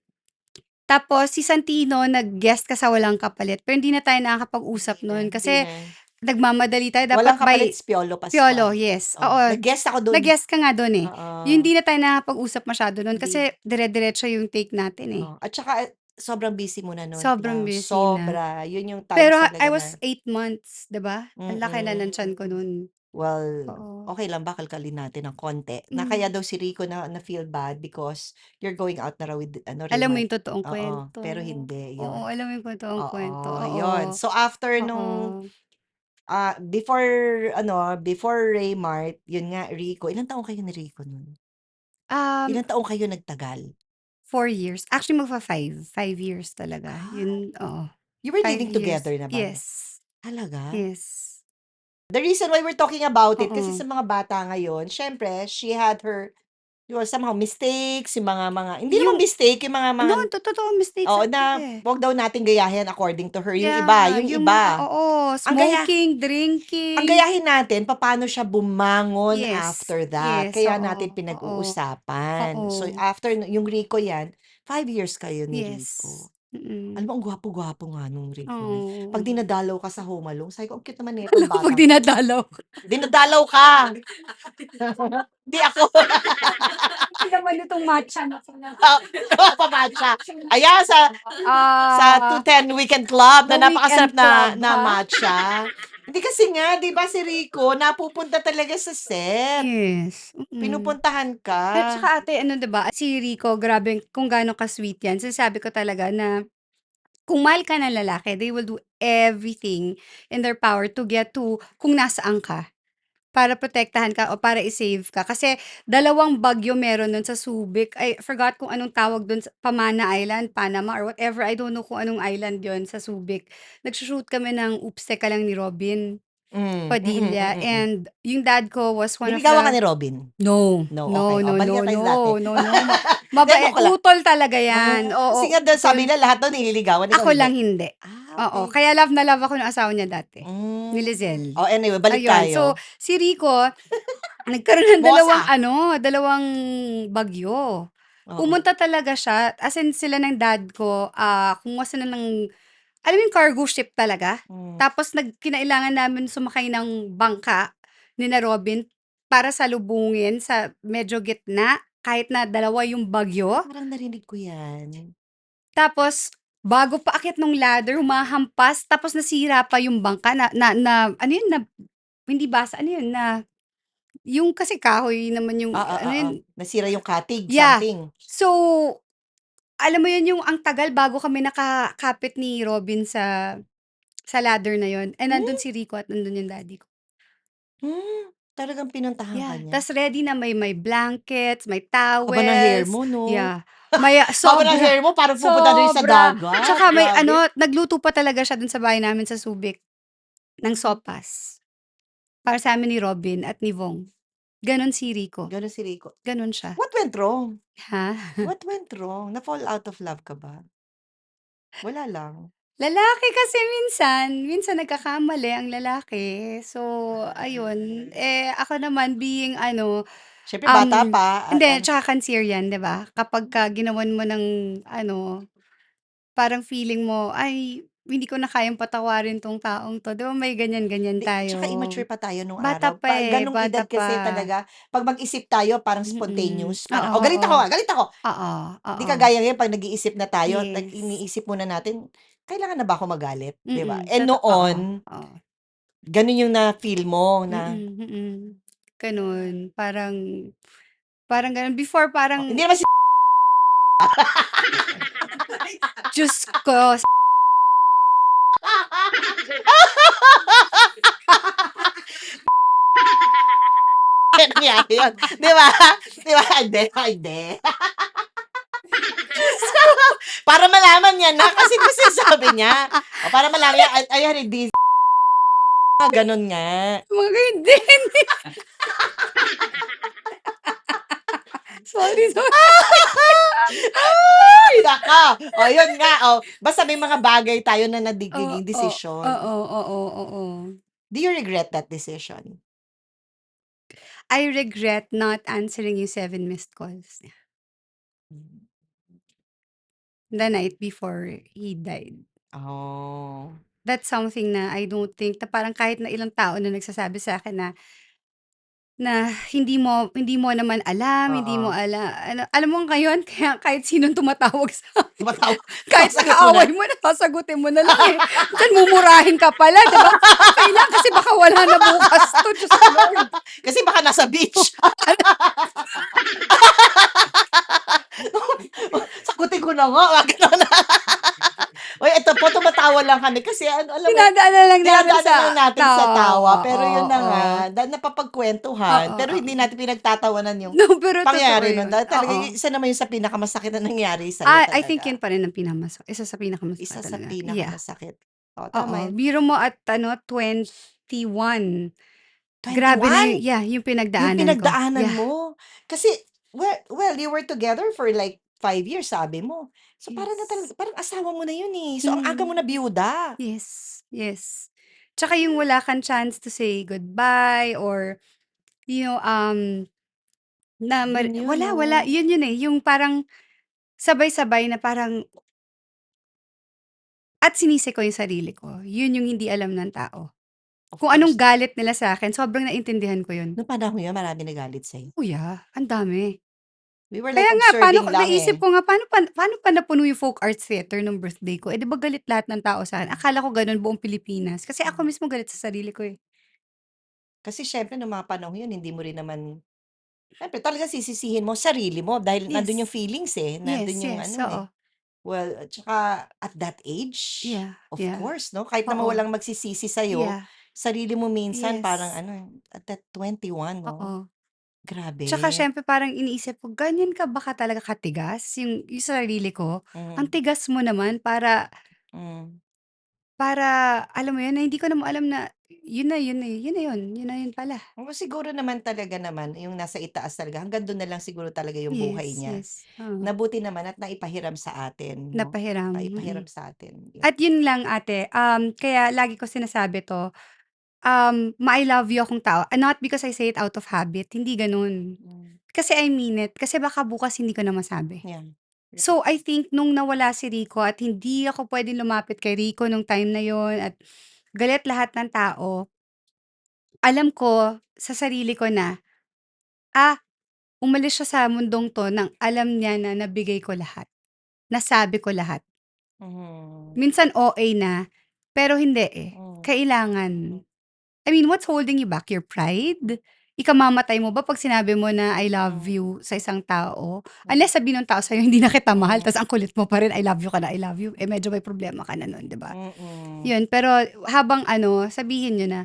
Tapos si Santino nag-guest ka sa Walang Kapalit, pero hindi na tayo nakakapag-usap nun hindi kasi na. nagmamadali tayo dapat Walang kapalit by si Piolo Pascual. Piolo, yes, Oh, oo. nag-guest ako dun. Nag-guest ka nga dun, eh. Yung Oo, hindi na tayo nakakapag-usap masyado nun hindi. kasi dire-diretso yung take natin, eh. Oh, at saka, sobrang busy mo na nun, Sobrang Pao, busy na. sobra. Yun yung times Pero I talaga was na 8 months, 'di ba? Ang laki na ng tiyan ko mm. nun. Well, Oo. okey lang ba kalkalin natin ng konti, na kaya Hmm. daw si Rico na-feel bad because you're going out na raw with ano, Alam mo Remark. yung totoong Oo, kuwento. pero hindi, Oo, yun. alam mo yung totoong kuwento, Oo, yun. oo. So, after Oo. nung, before ano, before Raymart, yun nga, Rico. Ilang taon kayo ni Rico nun? Um, Ilang taon kayo nagtagal? 4 years. Actually magfa-5, 5 years talaga. Ah, Yun, oo. you were Five living years. together naman? Yes. Talaga? Yes. The reason why we're talking about it kasi Oo. sa mga bata ngayon, siyempre she had her, somehow mistakes, yung mga hindi naman Yung mistake, yung mga no, totoong mistakes oo, talaga, na eh. wag daw nating gayahin according to her, Yeah, yung yung mga iba, oo, ang gaya smoking, ang drinking. gayahin natin papaano siya bumangon Yes, after that, yes, kaya natin oo, oo, pinag-uusapan. So, oo. after yung Rico 'yan, 5 years kayo ni Yes, Rico. Alam mm. mo ang gwapo-gwapo nga nung Rico nun. 'Pag Oo. dinadalaw ka sa Home Alone, sabi ko, "Ang cute naman nitong Alam mo 'pag batang." dinadalaw ka. Dinadalaw ka! Hindi ako. Hindi naman itong matcha na pala. Oo, matcha. Ayan sa Ah, 210 Weekend Club na The napakasarap Weekend Club, na ha? matcha. Hindi kasi nga 'di ba si Rico napupunta talaga sa set, Yes, mm. pinupuntahan ka. At saka ate ano 'di ba, si Rico grabe kung gaano ka-sweet 'yan. Sinasabi ko talaga na kung mahal ka ng lalaki, they will do everything in their power to get to kung nasaan ka. Para protektahan ka o para i-save ka. Kasi 2 bagyo meron nun sa Subic. I forgot kung anong tawag dun sa Pamana Island, Panama or whatever. I don't know kung anong island yon sa Subic. Nagso-shoot kami ng Oops, Teka Lang ni Robin Padilla Mm. and yung dad ko was one of Niligawan ka the ni Robin? no, No, no, okey. Oh, no, balik no, na tayo sa dati. no, no, no, Hindi, mabait, joke lang. utol talaga yan, Kasi oo, nga daw sabi utol. nila lahat daw nililigawan, ikaw Ako hindi? lang hindi. Oo, Okey. kaya love na love ako ng asawa niya dati, ni Hmm. Lizelle. Oh, anyway, balik Ayun, so tayo. si Rico nagkaroon ng Mosa. dalawang bagyo. Oo. Pumunta talaga siya, as in sila ng dad ko, kumuha sila ng alam mo yung cargo ship talaga? Hmm. Tapos kinailangan namin sumakay ng bangka nina Robin para salubungin sa medyo gitna kahit na dalawa yung Ay, bagyo. parang narinig ko 'yan. Tapos bago paakyat nung ladder humahampas tapos nasira pa yung bangka na na na ano yun na hindi basa ano yun na yung kasi kahoy naman yung ano Oo. yun Nasira yung cottage, yeah. something. So, alam mo yun yung ang tagal bago kami nakakapit ni Robin sa ladder na yun and nandun Hmm, si Rico at nandun yung daddy ko. talagang pinuntahan ka Yeah, niya? tas ready na may blankets, may Haba ng hair towels, mo 'no? yeah. May Haba ng sobra, hair mo parang pupunta na rin sa sobra. dagat, Tsaka may grabe. ano, nagluto pa talaga siya dun sa bahay namin sa Subic ng Hmm, sopas para sa'min ni Robin at ni Vong. Ganon si Rico, gano'n si Rico. ganon siya. What went wrong? Ha? What went wrong? Na-fall out of love ka ba? Wala lang? Lalaki kasi minsan nagkakamali ang lalaki. So, ayun. Eh, ako naman being ano, Siyempre bata pa at hindi, ano tsaka Cancerian, 'di ba? Kapagka ginawan mo ng ano, parang feeling mo, ay hindi ko na kayang patawarin 'tong taong 'to, 'di ba may ganyan-ganyan 'Tsaka tayo. immature pa tayo nung Bata araw, pa, gano'ng bata edad kasi pa. talaga 'pag mag-isip tayo parang spontaneous, parang, Oo, "Oh, galit oo. ako, galit ako." Oo, 'Di oo. kagaya ngayon 'pag nag-iisip na tayo, Yes. iniisip muna natin, "Kailangan na ba ako magalit?" 'Di ba? Eh, Oo, noon, oo. gano'n yung na-feel mo na, Gano'n, parang parang gano'n. Before oh, parang hindi naman si Diyos ko, nangyari yun, 'di ba? 'Di ba? Hindi, hindi. Diyos ko. Para malaman niya na kasi 'di ba sinasabi niya, o para malaman niya, ayan hindi gano'n nga. Mga hindi. Sorry, sorry. Ay, naku! Oh, yun nga, oh, basta may mga bagay tayo na nagiging Oo, desisyon. oo, oo, oo. Do you regret that decision? I regret not answering yung 7 missed calls niya, Hmm. the night before he died. Oh. That's something na I don't think na parang kahit na ilang tao na nagsasabi sa'kin na na hindi mo naman alam, hindi mo Oo. ano alam mo ngayon kaya kahit sinong tumatawag sa'kin, Tumatawa kahit sasagot mo na? kaaway mo na sasagutin mo na lang, eh. Minsan mumurahin ka pala, 'di ba? Okey lang kasi baka wala na bukas 'to, Diyos ko Lord. Kasi baka nasa beach. Sagutin ko na nga, gano'n. Uy, ito po tumatawa lang kami kasi ano, alam mo, Dinadaanan lang namin dinadaanan sa lang natin sa tawa, tawa, pero yun na nga, oo. napapagkuwentuhan, Oo, pero hindi oo. natin pinagtatawanan yung No, pero totoo pangyayari nun yun, dahil talaga oo. isa naman yun sa pinakamasakit na nangyari sa'yo I think yun talaga. pa rin ang isa sa Isa pinakamasakit sa talaga, yeah. pinakamasakit. Oo, tama Oo, yun. biro mo at ano 21, grabe na 21 yung yung pinagdaanan ko, pinagdaanan yeah, mo. Kasi well, you were together for like 5 years sabi mo. So, parang na yes. parang asawa mo na yun, eh. So, ang aga mo Mhm, na biyuda. yes, yes. Tsaka yung wala kang chance to say goodbye or you know, na Yun wala, 'no. wala, yun, eh, yung parang sabay-sabay na parang at sinisi ko yung sarili ko, yun yung hindi alam ng tao. Of Kung anong course. galit nila sa'kin sobrang naintindihan ko yun. Nung panahon yun marami nagalit sa'yo. Oh, yeah, ang dami. We were like Kaya nga paano observing ko lang, naisip eh. ko nga paano pa napuno yung folk arts theater nung birthday ko, eh, 'di ba galit lahat ng tao sa'kin, Hmm, akala ko gano'n buong Pilipinas, kasi ako hmm. mismo galit sa sarili ko, eh. Kasi siyempre nung mga panahon yun hindi mo rin naman siyempre talagang sisisihin mo sarili mo dahil nandun yung Yes, feelings, eh, nandun yes, yung yes, ano, eh. oo. Well, at saka at that age, Yeah, of yeah, course 'no, kahit naman oo, walang magsisisi sa'yo, yeah, sarili mo minsan parang yes, ano, at that 21 'no, oo. Tsaka grabe. siyempre parang iniisip ko, ganyan ka ba talaga katigas yung sa sarili ko? Ang Hmm, tigas mo naman para hmm. para alam mo yun, na hindi ko naman alam na yun na yun pala. Oo, siguro naman talaga naman yung nasa itaas talaga hanggang dun na lang siguro talaga yung buhay Yes, niya. yes, oo. Mabuti naman at naipahiram sa atin 'no, Napahiram, naipahiram sa atin, yun. At yun lang ate, kaya lagi ko sinasabi 'to, ma-I love you akong tao, not because I say it out of habit, hindi gano'n. Hmm, Kasi I mean it, kasi baka bukas hindi ko na masabi. yan. So, I think nung nawala si Rico at hindi ako puwedeng lumapit kay Rico nung time na yun at galit lahat ng tao, alam ko sa sarili ko na, ah, umalis siya sa mundong 'to ng alam niya na nabigay ko lahat, nasabi ko lahat. Mhm, Minsan OA na, pero hindi, eh, hmm, kailangan. I mean, what's holding you back, your pride? Ikamamatay mo ba 'pag sinabi mo na, "I love hmm, you" sa isang tao? hmm, Unless sabihin nung tao sa'yo, "Hindi na kita mahal," hmm, ta's ang kulit mo pa rin, "I love you ka na, I love you." Eh, medyo may problema ka na nun, 'di ba? mm, 'Yun, pero habang ano, sabihin niyo na.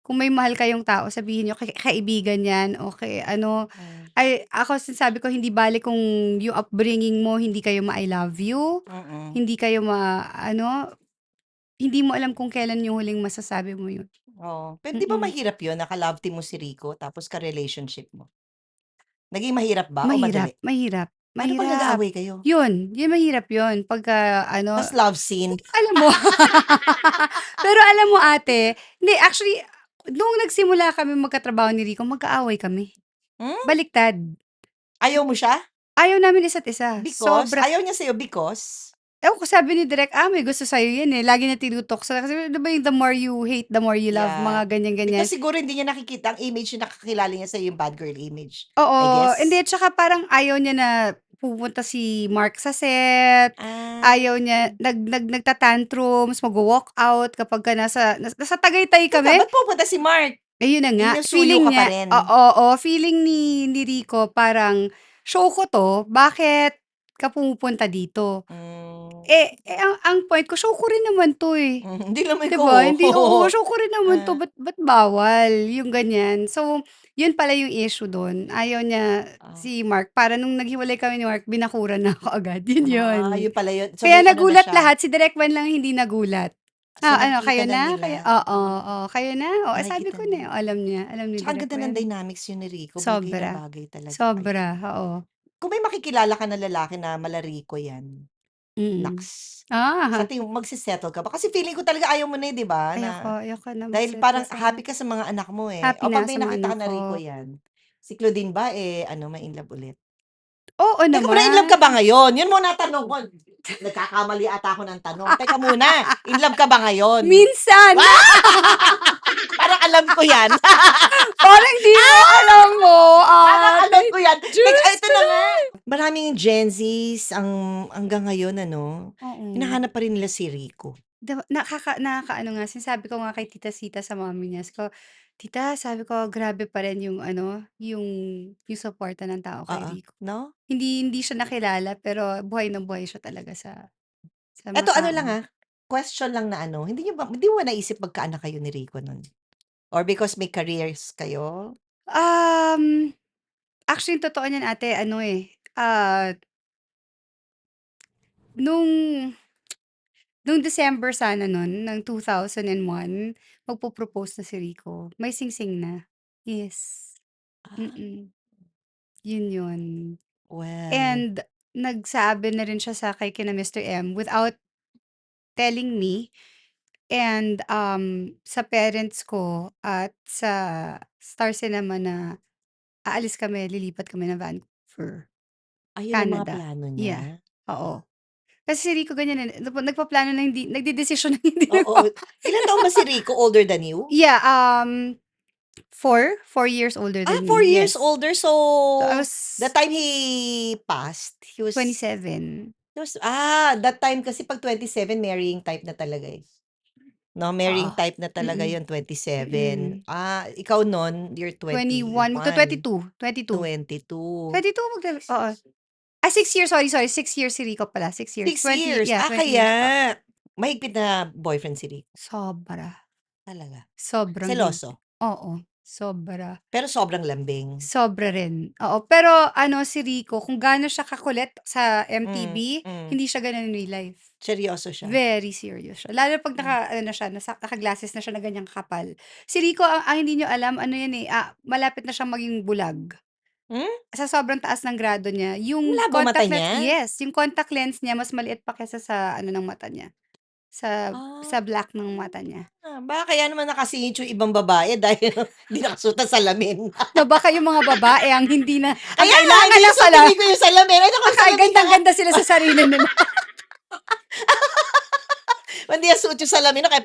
Kung may mahal kayong tao, sabihin niyo, kaibigan 'yan o ano, hmm, ay ako sinasabi ko, hindi bale kung yung upbringing mo hindi kayo ma-I love you, mm. hindi kayo ano, hindi mo alam kung kailan yung huling masasabi mo yun. Oo, pero 'di ba Mm. mahirap yun na ka-love team mo si Rico tapos ka-relationship mo? Naging mahirap ba o Mahirap, madali? mahirap, Paano 'pag mahirap. nag-aaway kayo? Yun mahirap yun pagka ano, Tas love scene? alam mo pero alam mo ate, hindi actually, nung nagsimula kami magkatrabaho ni Rico, magkaaway kami, Hmm? baliktad. Ayaw mo siya? Ayaw namin isa't isa, Because? sobra. Ayaw niya sa'yo because? Ewan ko sabi ni direk, may gusto sa'yo yan, eh, lagi niya tinutukso kasi 'di ba yung the more you hate, the more you love, Yeah. mga ganyan-ganyan. Because siguro hindi niya nakikita ang image yung nakakilala niya sa'yo yung bad girl image, I Oo, hindi guess? tsaka parang ayaw niya na pupunta si Mark sa set, Ah, ayaw niya nagta-tantrums, magwo-walkout kapagka nasa Tagaytay teka kami. ba't pupunta si Mark? Ayun na nga, Sinusuyo feeling ka pa niya rin? oo, feeling ni Rico parang, "Show ko 'to, bakit ka pumupunta dito?" Hmm, ang point ko, "Show ko rin naman 'to, eh." hindi naman 'Di ikaw, ba? Hindi oo, oh. show ko rin naman 'to, Ah, ba't bawal, yung ganyan. So, yun pala yung issue dun, ayaw niya ah, si Mark para nung naghiwalay kami ni Mark binakuran na ako agad, yun yun. yun pala yun. So, Kaya may ano na nagulat siya, lahat, si Direk Wen lang hindi nagulat. so Ano nakita kayo na na? nila, Kayo oo, kayo na? Oo, sabi nakikita ko na. na, eh, alam ni Tsaka ang Direk ganda ng Wen. dynamics yun ni Rico, bagay na Sobra, bagay talaga kayo. sobra, oo. Kung may makikilala ka na lalaki na mala-Rico yan, Mm. naks, sa Ah, tingin mo magse-settle ka ba? Kasi feeling ko talaga ayaw mo na, eh, 'di ba, na ayoko na dahil mag-settle parang sa happy ka sa mga anak mo, eh. happy O 'pag na may sa mga nakita anak ka na ko. Rico yan, si Claudine ba, eh, ano ma-inlove ulit? Oo Teka muna, in love ka naman. ba ngayon? Yun muna tanong ko. Nagkakamali ata ako ng tanong. Teka muna, in love ka ba ngayon? Minsan. Wow! Parang alam ko yan. Parang di mo alam mo, Parang alam ate. ko yan. Teka, Diyos ito ko na nga. naman. Maraming Gen Zs ang hanggang ngayon ano, Oo. hinahanap pa rin nila si Rico. 'Di ba nakakaano nga, sinasabi ko nga kay tita Sita sa mommy niya, sabi ko, "Tita," sabi ko, "grabe pa rin yung ano, yung suporta ng tao kay Oo, Rico." 'no? Hindi siya nakilala pero buhay na buhay siya talaga sa Eto mga ano tao. lang, question lang na ano, hindi mo ba naisip magkaanak kayo ni Rico nun? Or because may careers kayo? Um, actually yung totoo niyan ate ano, nung nung December sana nun ng 2001 magpo-propose na si Rico, may singsing na. Yes, Ah, mm, yun yun. well, And nagsabi na rin siya sa kina Mr. M without telling me and, sa parents ko at sa Star Cinema na aalis kami, lilipat kami ng Vancouver, ayun ang mga Canada. plano Yeah, niya? oo. Kasi si Rico ganyan, eh, nagpaplano na hindi nagdedesisyon na hindi Oo. Ilang taon ba si Rico, older than you? yeah, 4 years older than me, 4 years yes. older. So, I So, the was time he passed, 27. that time kasi 'pag 27 marrying type na talaga, eh. 'No, Oo, marrying type na talaga mm, 'yun, 27. mm. Ikaw nun, you're 21 one, magtu-22, 22. 22. 22 oo. 6 years, sorry, 6 years si Rico pala, 6 years, 6 20 years. yeah, 20 Kaya years, oo. mahigpit na boyfriend si Rico, Sobra, talaga. sobrang Seloso, oo, sobra. pero sobrang lambing. Sobra rin, oo. Pero ano si Rico kung gaano siya kakulit sa Hmm, MTV, hmm. hindi siya gano'n in real life. Seryoso siya. Very serious siya, lalo 'pag Hmm. naka-ano na siya, naka-glasses na siya na ganyang kakapal. Si Rico ang hindi niyo alam ano 'yan, malapit na siyang maging bulag. Hmm? Sa sobrang taas ng grado niya, yung Malabo mata contact lens niya? yes, yung contact lens niya mas maliit pa kaysa sa ano ng mata niya, sa Ah, black ng mata niya. baka kaya naman nakasingit yung ibang babae dahil hindi nakasuot ng salamin. Na baka yung mga babae ang hindi na ang Kaya nga, hindi kailangan lang nasuot pala, ni Rico yung salamin. Ay naku, baka salamin ka nga. gandang-ganda sila sa sarili nila. Hindi niya suot yung salamin no, kaya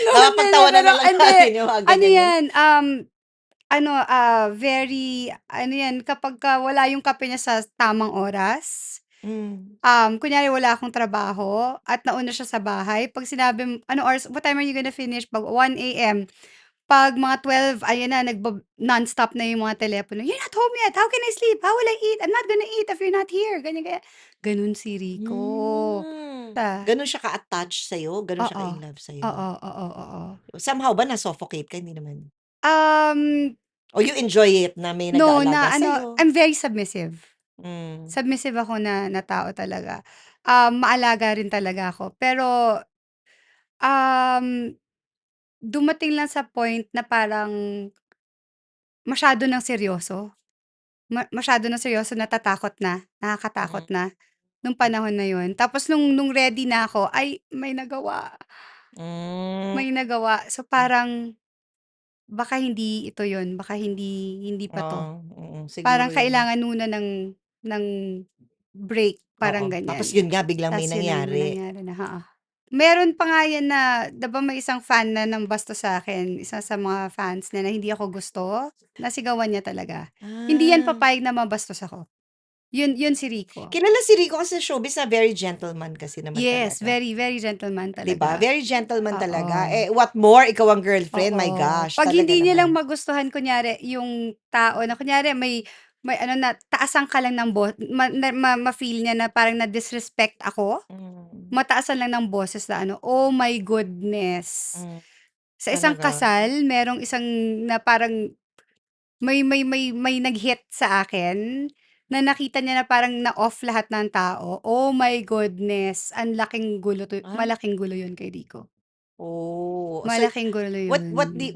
No, hindi, napapagtawanan pero na lang hindi, natin yung mga ano ganyan yan. 'yan, very ano 'yan kapagka wala yung kape niya sa tamang oras, Hmm, kunyari wala akong trabaho at nauna siya sa bahay, 'pag sinabi, "Anong oras what time are you gonna finish?" 'Pag 1 AM, 'pag mga 12 ayan na nonstop na yung mga telepono, "You're not home yet, how can I sleep? How will I eat? I'm not gonna eat if you're not here." Ganyan, ganyan. Gano'n si Rico. Gano'n siya ka-attach sa'yo? Gano'n siya Oo. ka-inlove sa'yo? Oo. Somehow ba na-suffocate ka? Hindi naman? Um, O you enjoy it na may no nag-aalaga na ano, sa'yo? I'm very submissive. Hmm, Submissive ako na tao talaga. Maalaga rin talaga ako. Pero, um, dumating lang sa point na parang masyado ng seryoso. Masyado ng seryoso, nakakatakot mm. na nung panahon na yun. Tapos nung ready na ako, ay Hmm, may nagawa. So parang baka hindi ito yun, baka hindi pa 'to. siguro Parang yun. kailangan muna ng break parang Oo, tapos ganyan. yun nga biglang may Tas yun na yung nangyari. nangyari na, oo. Meron pa nga yan na 'di ba may isang fan na bastos sa'kin, isa sa mga fans niya na hindi ako gusto, nasigawan niya talaga. Hindi yan Ah, papayag na mabastos ako. Yun yun si Rico. kilala si Rico kasi sa showbiz na very gentleman kasi naman Yes, talaga. very, very gentleman 'Di ba? talaga. Very gentleman talaga. Oo, Eh, what more, ikaw ang girlfriend, my oo. gosh, 'Pag talaga hindi niya lang naman. magustuhan kunyari yung tao na kunyari may ano na taasan ka lang ng ma-feel niya na parang na-disrespect ako, Hmm, mataasan lang ng boses na ano, oh my goodness. hmm, Sa isang talaga? kasal merong isang na parang may nag-hit sa akin, na nakita niya na parang na-off lahat ng tao. Oh my goodness, ang laking gulo Ah, malaking gulo yun kay Rico. oh. So, Malaking gulo yun.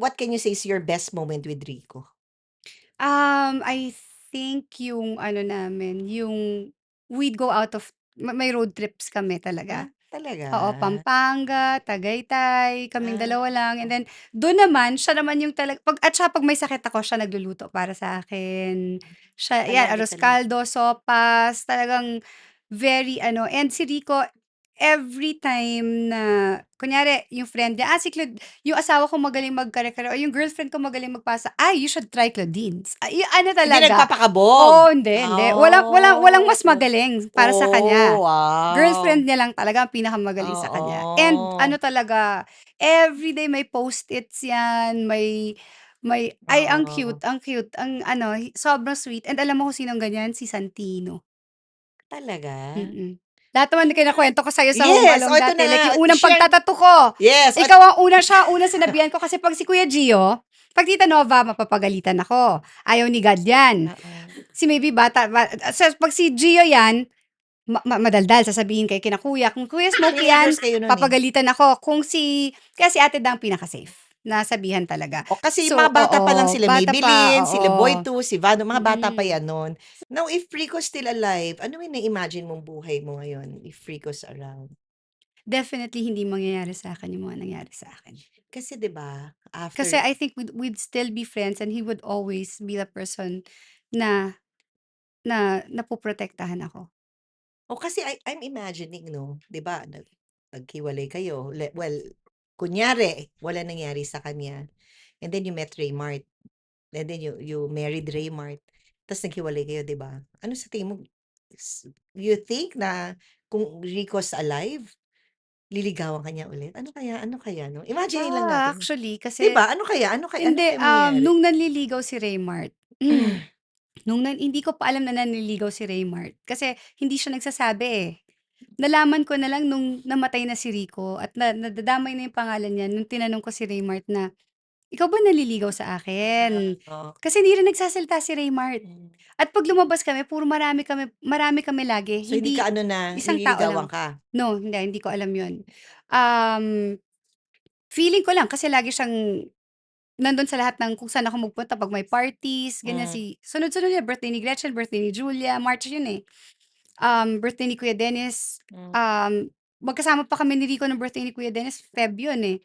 what can you say is your best moment with Rico? I think yung ano namin, yung we'd go out of may road trips kami Ah, talaga. talaga? Oo, Pampanga, Tagaytay, kaming Ah, dalawa lang and then dun naman siya naman yung 'pag may sakit ako siya nagluluto para sa akin. Siya 'yan, talaga arroz talaga. caldo, sopas, talagang very ano and si Rico every time na kunyari yung friend niya, si yung asawa ko magaling magkare-kare o yung girlfriend ko magaling magpasa, "You should try Claudine's." Yung ano Hindi talaga. nagpapakabog? Oo, hindi. Walang mas Oh. magaling para sa kanya. Oh, wow. Girlfriend niya lang talaga ang pinakamagaling sa kanya and ano Oo. talaga, everyday may Post-its 'yan, ang cute, Oo. ang cute, ang ano, sobrang sweet and alam mo kung sinong ganyan? Si Santino. Talaga? Mm. Lahat naman ng Ano nga kinukuwento ko sa'yo sa Home yes, oh, Alone ito na dati nga, like yung unang share pagta-tattoo ko, yes, siya ang unang sinabihan ko kasi 'pag si Kuya Gio, 'pag Tita Nova mapapagalitan ako, ayaw ni God 'yan. oo. Si Maybe bata 'pag si Gio 'yan, madaldal sasabihin kay kina kuya, kung Kuya Smokey 'yan, Teenagers kayo nun, eh. papagalitan ako, kaya si Ate Dang pinaka-safe, nasabihan talaga. O kasi So mga bata pa lang oo, sila bata pa, Maybelline, sila oo. Boy II, si Vano, mga bata pa Mm. yan nun. Now if Rico's still alive, ano yung na-imagine mong buhay mo ngayon if Rico's around? Definitely hindi mangyayari sa'kin yung mga nangyari sa'kin. Kasi 'di ba, Kasi after I think we'd still be friends and he would always be the person na napoprotektahan ako. o kasi I'm imagining 'no, 'di ba naghiwalay kayo, well, kunyari wala nangyari sa kanya, and then you met Raymart, and then you married Raymart, ta's naghiwalay kayo 'di ba? Ano sa tingin mo, you think na kung Rico's alive, liligawan ka niya ulit? Ano kaya 'no? Imaginin lang natin, Actually 'di kasi ba? Ano hindi, kaya mangyayari? nung nanliligaw si Raymart, hindi ko pa alam na nanliligaw si Raymart kasi hindi siya nagsasabi, eh. Nalaman ko na lang nung namatay na si Rico at nadadamay na yung pangalan niya nung tinanong ko si Raymart na, "Ikaw ba nanliligaw sa akin?" Oo, Kasi hindi rin nagsasalita si Raymart. hmm. At 'pag lumabas kami puro marami kami lagi, So hindi ka hindi ano na, isang tao nililigawan lang. ka? No, hindi ko alam 'yun. Um, Feeling ko lang kasi lagi siyang nandun sa lahat ng kung saan ako magpunta 'pag may parties, ganyan. Hmm, Sunod-sunod yan, birthday ni Gretchen, birthday ni Julia, March yun, eh. Birthday ni Kuya Dennis, hmm, magkasama pa kami ni Rico ng birthday ni Kuya Dennis, Feb yun, eh.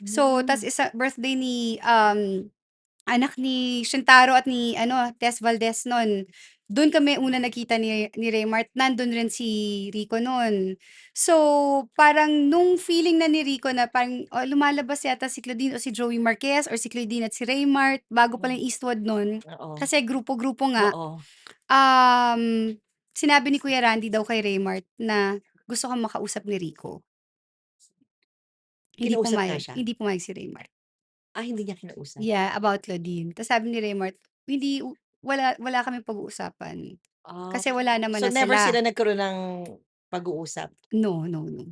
So, ta's hmm, birthday ni, anak ni Shintaro at ni ano, Tess Valdez nun. Dun kami una nagkita ni Raymart, nandun rin si Rico nun. So, parang nung feeling na ni Rico na parang, lumalabas yata si Claudine o si Joey Marquez or si Claudine at si Raymart bago pa hmm, lang Eastwood nun, oo, kasi grupo-grupo nga. oo. Um, Sinabi ni Kuya Randy daw kay Raymart na gusto kang makausap ni Rico. Kinausap nga siya? Hindi pumayag si Raymart. Hindi niya kinausap? Yeah, about Claudine. Ta's sabi ni Raymart, "Hindi wala kaming pag-uusapan, Ah, kasi wala naman so na never sila." sila nagkaroon ng pag-uusap? No, no, no.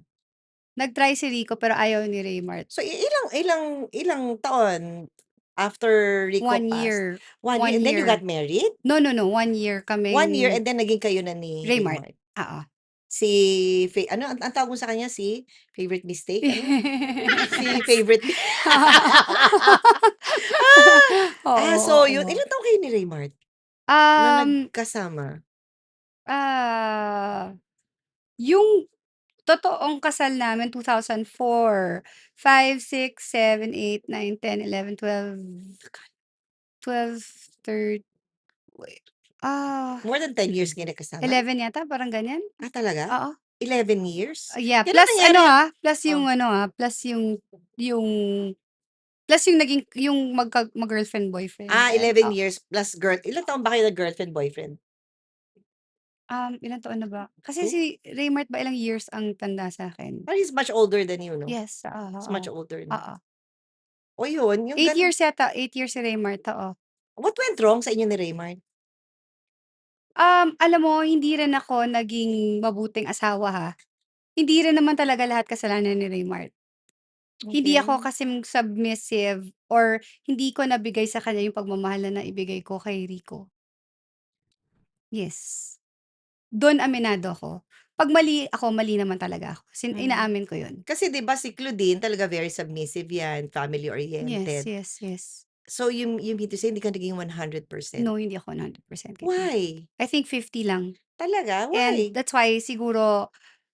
Nag-try si Rico pero ayaw ni Raymart. So ilang ilang ilang taon after Rico One passed? year, 1 year one and then you got year. married? No, no, no, 1 year 1 year kaming and then naging kayo na ni Raymart, Raymart? oo. Si ano ang tawag mo sa kanya, si favorite mistake, ano? Si favorite Oo, so yun, oo. ilang taon kayo ni Raymart na Um, nagkasama? ah, yung totoong kasal namin 2004, 5, 6, 7, 8, 9, 10, 11, 12, 12, 13, wait. Ah, More than 10 years kayo nagkasama? 11 yata parang ganyan. Talaga? Oo. 11 years? Yeah, Kailan plus ano, nangyari plus oh, yung ano, yung naging yung mag-girlfriend boyfriend tayo, 11 years plus ilang taon ba kayo nag-girlfriend, boyfriend? Ilang taon na ba? Kasi 2? si Raymart ba ilang years ang tanda sa'kin? Parang he's much older than you, no? Yes, He's oo, much older, no? oo. O yun, yung 8 years yata, 8 years si Raymart, oo. what went wrong sa inyo ni Raymart? Alam mo hindi rin ako naging mabuting asawa, ha. Hindi rin naman talaga lahat kasalanan ni Raymart. Hindi ako Okey. kasing submissive or hindi ko nabigay sa kanya yung pagmamahal na naibigay ko kay Rico. Yes. Dun aminado ako. 'Pag mali ako, mali naman talaga ako. Mm. Inaamin ko yun. Kasi 'di ba si Claudine talaga very submissive 'yan, family Yes, oriented. yes, yes. So you mean to say hindi ka naging 100%? No, hindi ako 100% kay Rico. Why? I think 50 lang. Talaga, And why? that's why siguro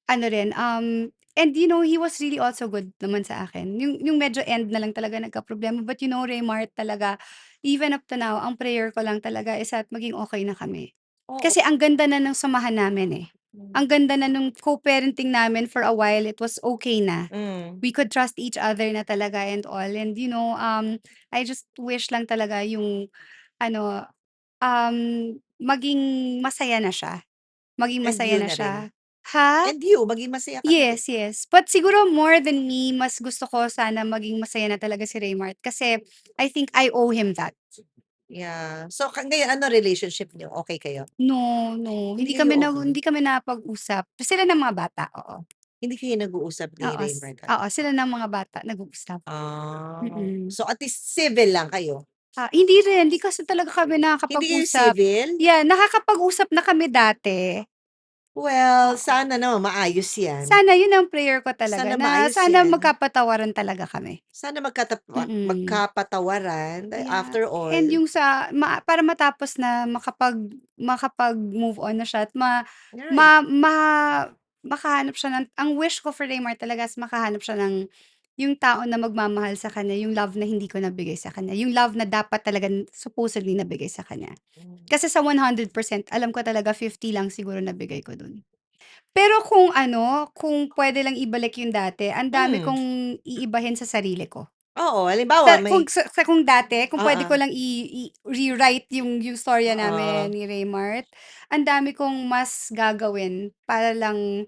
ano rin, and he was really also good naman sa akin. Yung medyo end na lang talaga nagkaproblema. But Raymart talaga, even up to now, ang prayer ko lang talaga is at maging okey na kami. Oo. Kasi ang ganda na ng samahan namin, eh. Hmm. Ang ganda na nung co-parenting namin for a while, it was okey na. Hmm. We could trust each other na talaga and all. And I just wish lang talaga yung ano, um, maging masaya na siya. Maging And masaya you na na rin. siya. Ha? And you, maging masaya ka na rin. Yes, yes. But siguro more than me, mas gusto ko sana maging masaya na talaga si Raymart kasi I think I owe him that. Yeah. So ngayon ano relationship niyo, okey kayo? No, no, Hindi kayo okey? hindi kami nakapag-usap. Sila ng mga bata, oo. Hindi kayo nag-uusap ni Raymart at Oo, sila ng mga bata nag-uusap. Mm. so at least civil lang kayo? Hindi rin, hindi kasi talaga kami Hindi kayo nakakapag-usap. civil? Yeah, nakakapag-usap na kami dati. Well, Oo. sana naman maayos 'yan. Sana yun ang prayer ko talaga Sana na maayos sana 'yan. magkapatawaran talaga kami. Sana Mm. magkapatawaran Yeah, after all. and yung para matapos na makapag-move on na siya at Right. ma ma makahanap siya ang wish ko for Raymar talaga is makahanap siya ng yung tao na magmamahal sa kanya, yung love na hindi ko nabigay sa kanya, yung love na dapat talaga supposedly nabigay sa kanya. Hmm. Kasi sa 100% alam ko talaga 50 lang siguro nabigay ko dun. Pero kung puwede lang ibalik yung dati, ang dami Hmm. kong iibahin sa sarili ko. Oo, halimbawa may Kung dati, kung puwede oo, ko lang rewrite yung storya namin oo. ni Raymart, ang dami kong mas gagawin para lang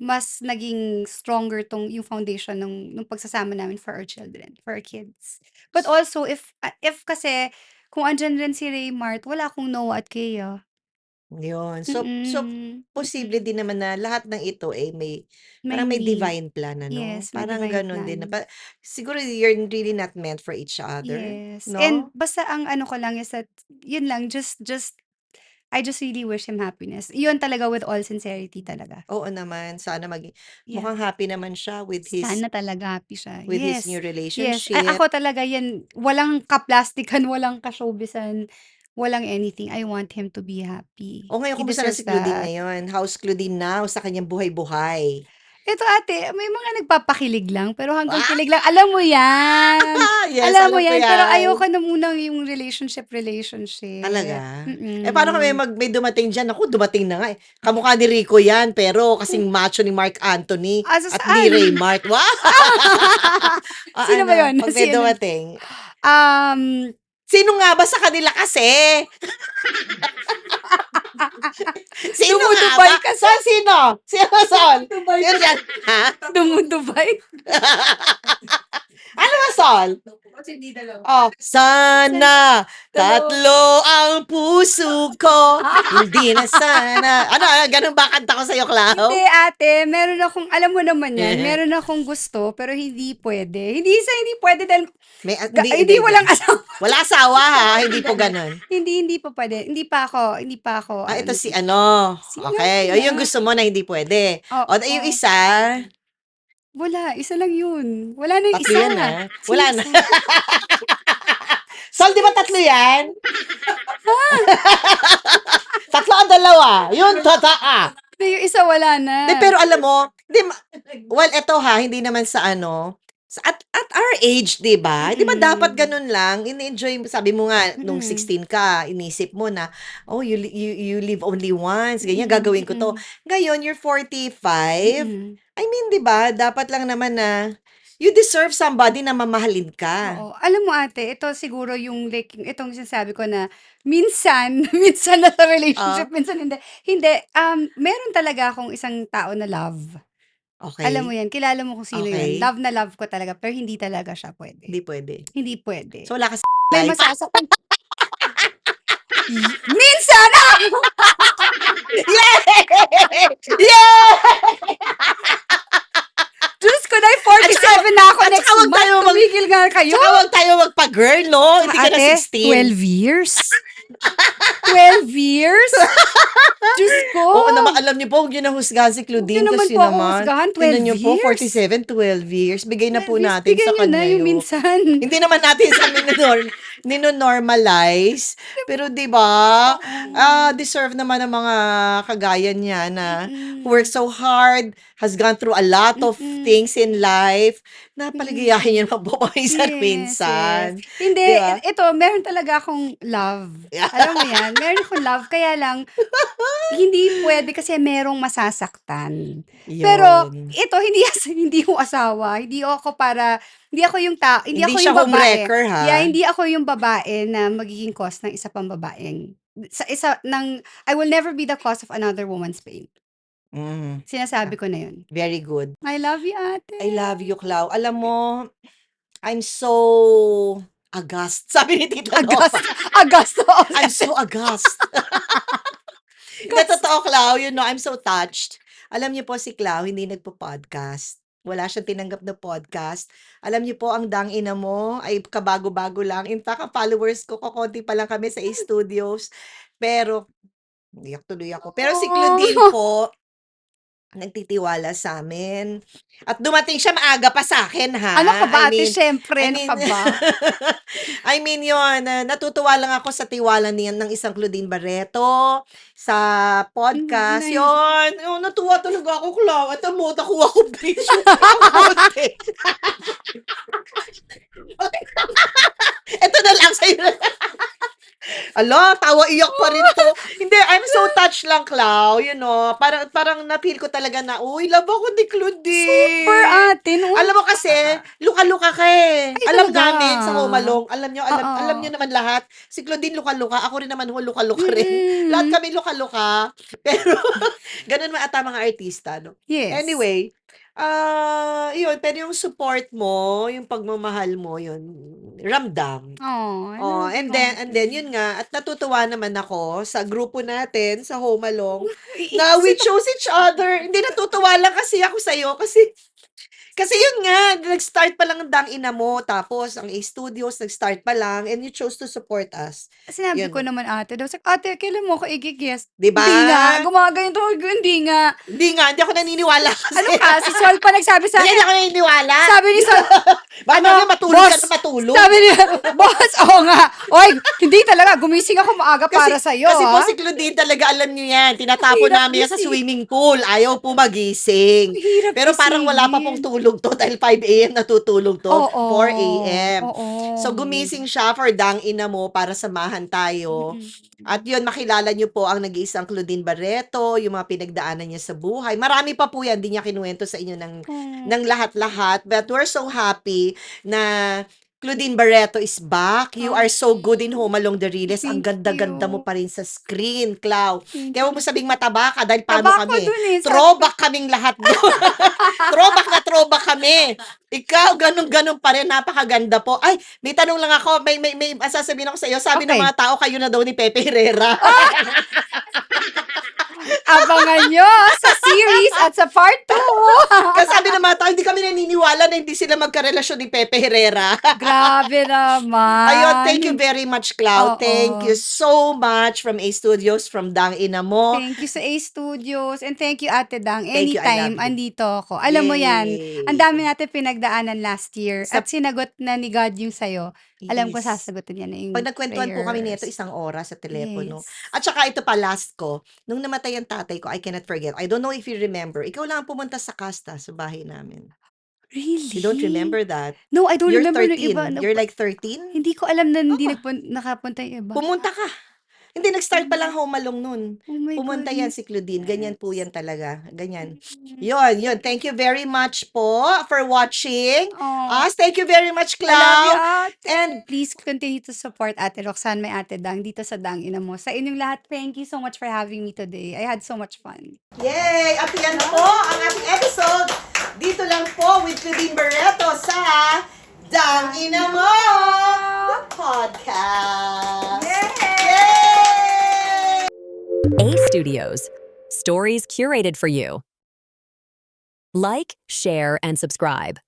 mas naging stronger yung foundation nung pagsasama namin for our children, for our kids. But also if kasi kung andiyan rin si Raymart, wala akong Noah at Kea. Yun. So posible Mm. din naman na lahat ng ito, eh, May parang may mean. divine plan ano? Yes, may Parang divine gano'n din na plan. siguro you're really not meant for each other, Yes, and 'no? basta ang ano ko lang is that yun lang, just I just really wish him happiness. Yun talaga with all sincerity talaga. Oo naman, sana Yeah, mukhang happy naman siya sana talaga happy siya. with his Yes, new yes. relationship. Ako talaga yan, walang kaplastikan, walang ka-showbizan, walang anything. I want him to be happy. O ngayon He kumusta na deserves si Claudine that. ngayon? How's Claudine now sa kanyang buhay-buhay? Ito ate, may mga nagpapakilig lang, pero hanggang Ah! kilig lang. Alam mo yan, Yes, alam mo alam ko yan. Pero ayoko 'yan. na munang yung relationship. Talaga? Eh, paano kung Mm. may dumating diyan? Naku, dumating na nga, eh. Kamukha ni Rico 'yan, pero kasing macho ni Marc Anthony Sa at ni saan? Raymart. Wow! O Sino ba ano, yun? 'pag may Sino? dumating, Um, sino nga ba sa kanila kasi? Sino nga ba? Dumudubay kasi. Sino? Sino, Sol? Dumudubay Sino kasi. diyan? Ha? Dumudubay. Ano ba, Sol? Oh, sana tatlo ang puso ko, hindi na sana ano, gano'n ba kanta ko sa'yo, Hindi Clau? ate, meron akong alam mo naman yan, meron akong gusto pero hindi puwede. Hindi puwede dahil Hindi, hindi walang asawa. wala asawa, ha, hindi po gano'n. Hindi pa puwede. Hindi pa ako Ito ano si teacher. ano, Sino okey. O yung na? gusto mo na hindi puwede. O yung Oo. isa, Wala, isa lang yun. Wala na yung 3 isa. yan, Sino wala na. isa? Sol, 'di ba 3 yan? 3 o 2? Yun, totoo. Hindi, yung isa wala na. 'Di pero alam mo, 'di well eto ha, hindi naman sa ano, At our age, 'di ba? 'Di ba dapat Mm. gano'n lang, ini-enjoy mo sabi mo nga nung Mm. 16 ka inisip mo na, "Oh, you live only once, ganyan, Mm, gagawin ko 'to." mm. Ngayon you're 45, Mm. I mean, 'di ba, dapat lang naman na you deserve somebody na mamahalin ka. Oo. Alam mo ate, ito siguro yung like itong sinasabi ko na minsan, minsan nasa relationship, Ah, minsan hindi. Hindi, meron talaga akong isang tao na love. Alam mo okey, 'yan, kilala mo kung sino 'yun. okey, Love na love ko talaga pero hindi talaga siya puwede. hindi puwede. Hindi puwede. So, wala ka sa May life. masasaktan minsan, Yay! Yay! Diyos ko na At saka 47 na ako at saka next 'wag tayo month, tumigil nga kayo. tsaka 'wag tayo magpa-girl 'no, hindi ka na Ate, 16. 12 years? 12 years? Diyos ko! Oo naman, alam niyo po, huwag niyo na husgahan si Huwag niyo Claudine naman kasi po ako naman husgahan, tignan 12 niyo po years? 47, 12 years, bigay na po 12 years, natin sa bigyan niyo na kanya yung yun. minsan. Hindi naman natin sa nino-normalize, pero 'di ba, Oo. deserve naman ng mga kagaya niya na who work Mm. so hard, has gone through a lot of Mm. things in life, na paligayahin niyo Mm. naman po Yes, yes. paminsan-minsan, Hindi, 'di ba? ito meron talaga akong love. Alam mo 'yan, meron akong love kaya lang hindi puwede kasi merong masasaktan. Pero Yun. ito hindi hindi ko asawa, hindi Hindi ako siya yung babae. homewrecker, Yeah, ha? hindi ako yung babae na magiging cause ng isa pang babaeng sa isa ng I will never be the cause of another woman's pain. Mm, Sinasabi ah, ko na yun. very good. I love you, ate. I love you, Clau. Alam mo, I'm so aghast, sabi ni Tita Nova. Aghast, aghast ako. I'm so aghast. Hindi, Aghast. totoo, Clau, I'm so touched. Alam niyo po si Clau hindi nagpo-podcast. Wala siyang tinanggap na podcast. Alam niyo po ang ina mo ay kabago-bago lang. In fact, ang followers ko kokonti pa lang kami sa A-Studios. Pero iyak tuloy ako. Pero si Claudine Oh. po, nagtitiwala sa'min at dumating siya maaga pa sa'kin, Ano ka ha. ba ate, siyempre, I ano mean ka ba? I mean 'yun, natutuwa lang ako sa tiwala niyan ng isang Claudine Barreto sa podcast, Nice. 'yun. Natuwa talaga ako, Clau, at mo nakuha ko presyo ng konti. Eto na lang sa'yo na Hala, tawa iyak pa rin 'to. Hindi, I'm so touched lang, Clau, parang parang na-feel ko talaga na, "Uy, love ako ni Super Claudine." ate, noon Alam mo kasi, luka-luka ka, eh. ay Alam talaga? namin sa Home Along, alam niyo Oo. naman lahat, si Claudine luka-luka, ako rin naman luka-luka rin. Lahat Mm. kami luka-luka, pero gano'n man ata mga artista 'no. Yes. Anyway, 'yun, pero yung support mo, yung pagmamahal mo, 'yun, ramdam. Oh, I Oh, love and you, then and then ate. yun nga at natutuwa naman ako sa grupo natin sa Home Along na Iiyak we sila. chose each other. Hindi, natutuwa lang kasi ako sa'yo kasi yun nga nag-start pa lang ang Ina mo tapos ang A-Studios nag-start pa lang and you chose to support us. Sinabi ko Yun, naman ate daw, sabi, "Ate kailan mo ako igi-guest?" 'di ba? Hindi nga, gumaganito ako, hindi nga. Hindi ako naniniwala Ano kasi. ka, si Sol pa nagsabi Hindi sa'kin, ako naniniwala. sabi ni Sol, Baka ano, mamaya matulog ka "Boss," na matulog. sabi niya, "Boss, oo nga. Uy, hindi talaga, gumising ako maaga Kasi para sa'yo, kasi po ah." si Claudine talaga alam niyo 'yan, Ang tinatapon hirap namin 'yan sa gising, swimming pool, ayaw po magising. ang hirap Pero parang wala pa pong gisingin. tulog 'to dahil 5 AM natutulog 'to, Oo, 4 AM. So oo. gumising siya for Ina mo para samahan tayo. At Mm. 'yun, makilala niyo po ang nag-iisang Claudine Barreto, yung mga pinagdaanan niya sa buhay. Marami pa po 'yan, 'di niya kinuwento sa inyo Oh, ng lahat-lahat. But we're so happy na Claudine Barreto is back. You oh, are so good in Home Along the Riles. Ang thank ganda-ganda mo you, pa rin sa screen, Clau. thank Kaya huwag you. mo sabing mataba ka dahil paano Taba ako kami. dun, eh, sabi ko. Throwback kaming lahat doon. Throwback na throwback kami. Ikaw, ganun-ganun pa rin. Napakaganda po. Ay, may tanong lang ako. May sasabihin ako sa iyo. Sabi ng Okey. mga tao, kayo na daw ni Pepe Herrera. Abangan niyo sa series at sa part 2. Kasi sabi ng mga tao, hindi kami naniniwala na hindi sila magkarelasyon ni Pepe Herrera. Grabe Ayun, thank you naman. very much, Clau. Thank you Oo. so much from A-Studios, from Ina mo. Thank you sa A Studios and thank you Ate Dang. Thank you, I love Anytime you. andito ako. Alam mo 'yan, ang Yay! dami natin pinagdaanan last year Sa at sinagot na ni God yung sa'yo. Alam ko Yes. sasagutin niya na yung 'Pag nagkuwentuhan po kami nito, prayers. 1 oras sa telepono. Yes. At saka ito pa, last ko, nung namatay ang tatay ko, I cannot forget. I don't know if you remember, ikaw lang ang pumunta sa kasta sa bahay namin. Really? You don't remember that? No, I don't You're remember nung iba 13. na You're like 13? hindi ko alam na hindi Oo. nakapunta yung iba. Pumunta ka. Hindi, nag-start pa lang Hmm. Home Alone nun. Oh my Pumunta yan si Claudine, ganyan po goodness. yan talaga, ganyan. Mm. Yun. Thank you very much po for watching Oh, us. Thank you very much, I love you, Clau. ate. And Please continue to support Ate Roxanne, my Ate Dang, dito sa Dang Ina Mo. Sa inyong lahat, thank you so much for having me today. I had so much fun. yay! At yan po ang ating episode. Dito lang po with Claudine Barreto sa Dang Ina Mo, the podcast. Yay! A Studios. Stories curated for you. Like, share, and subscribe.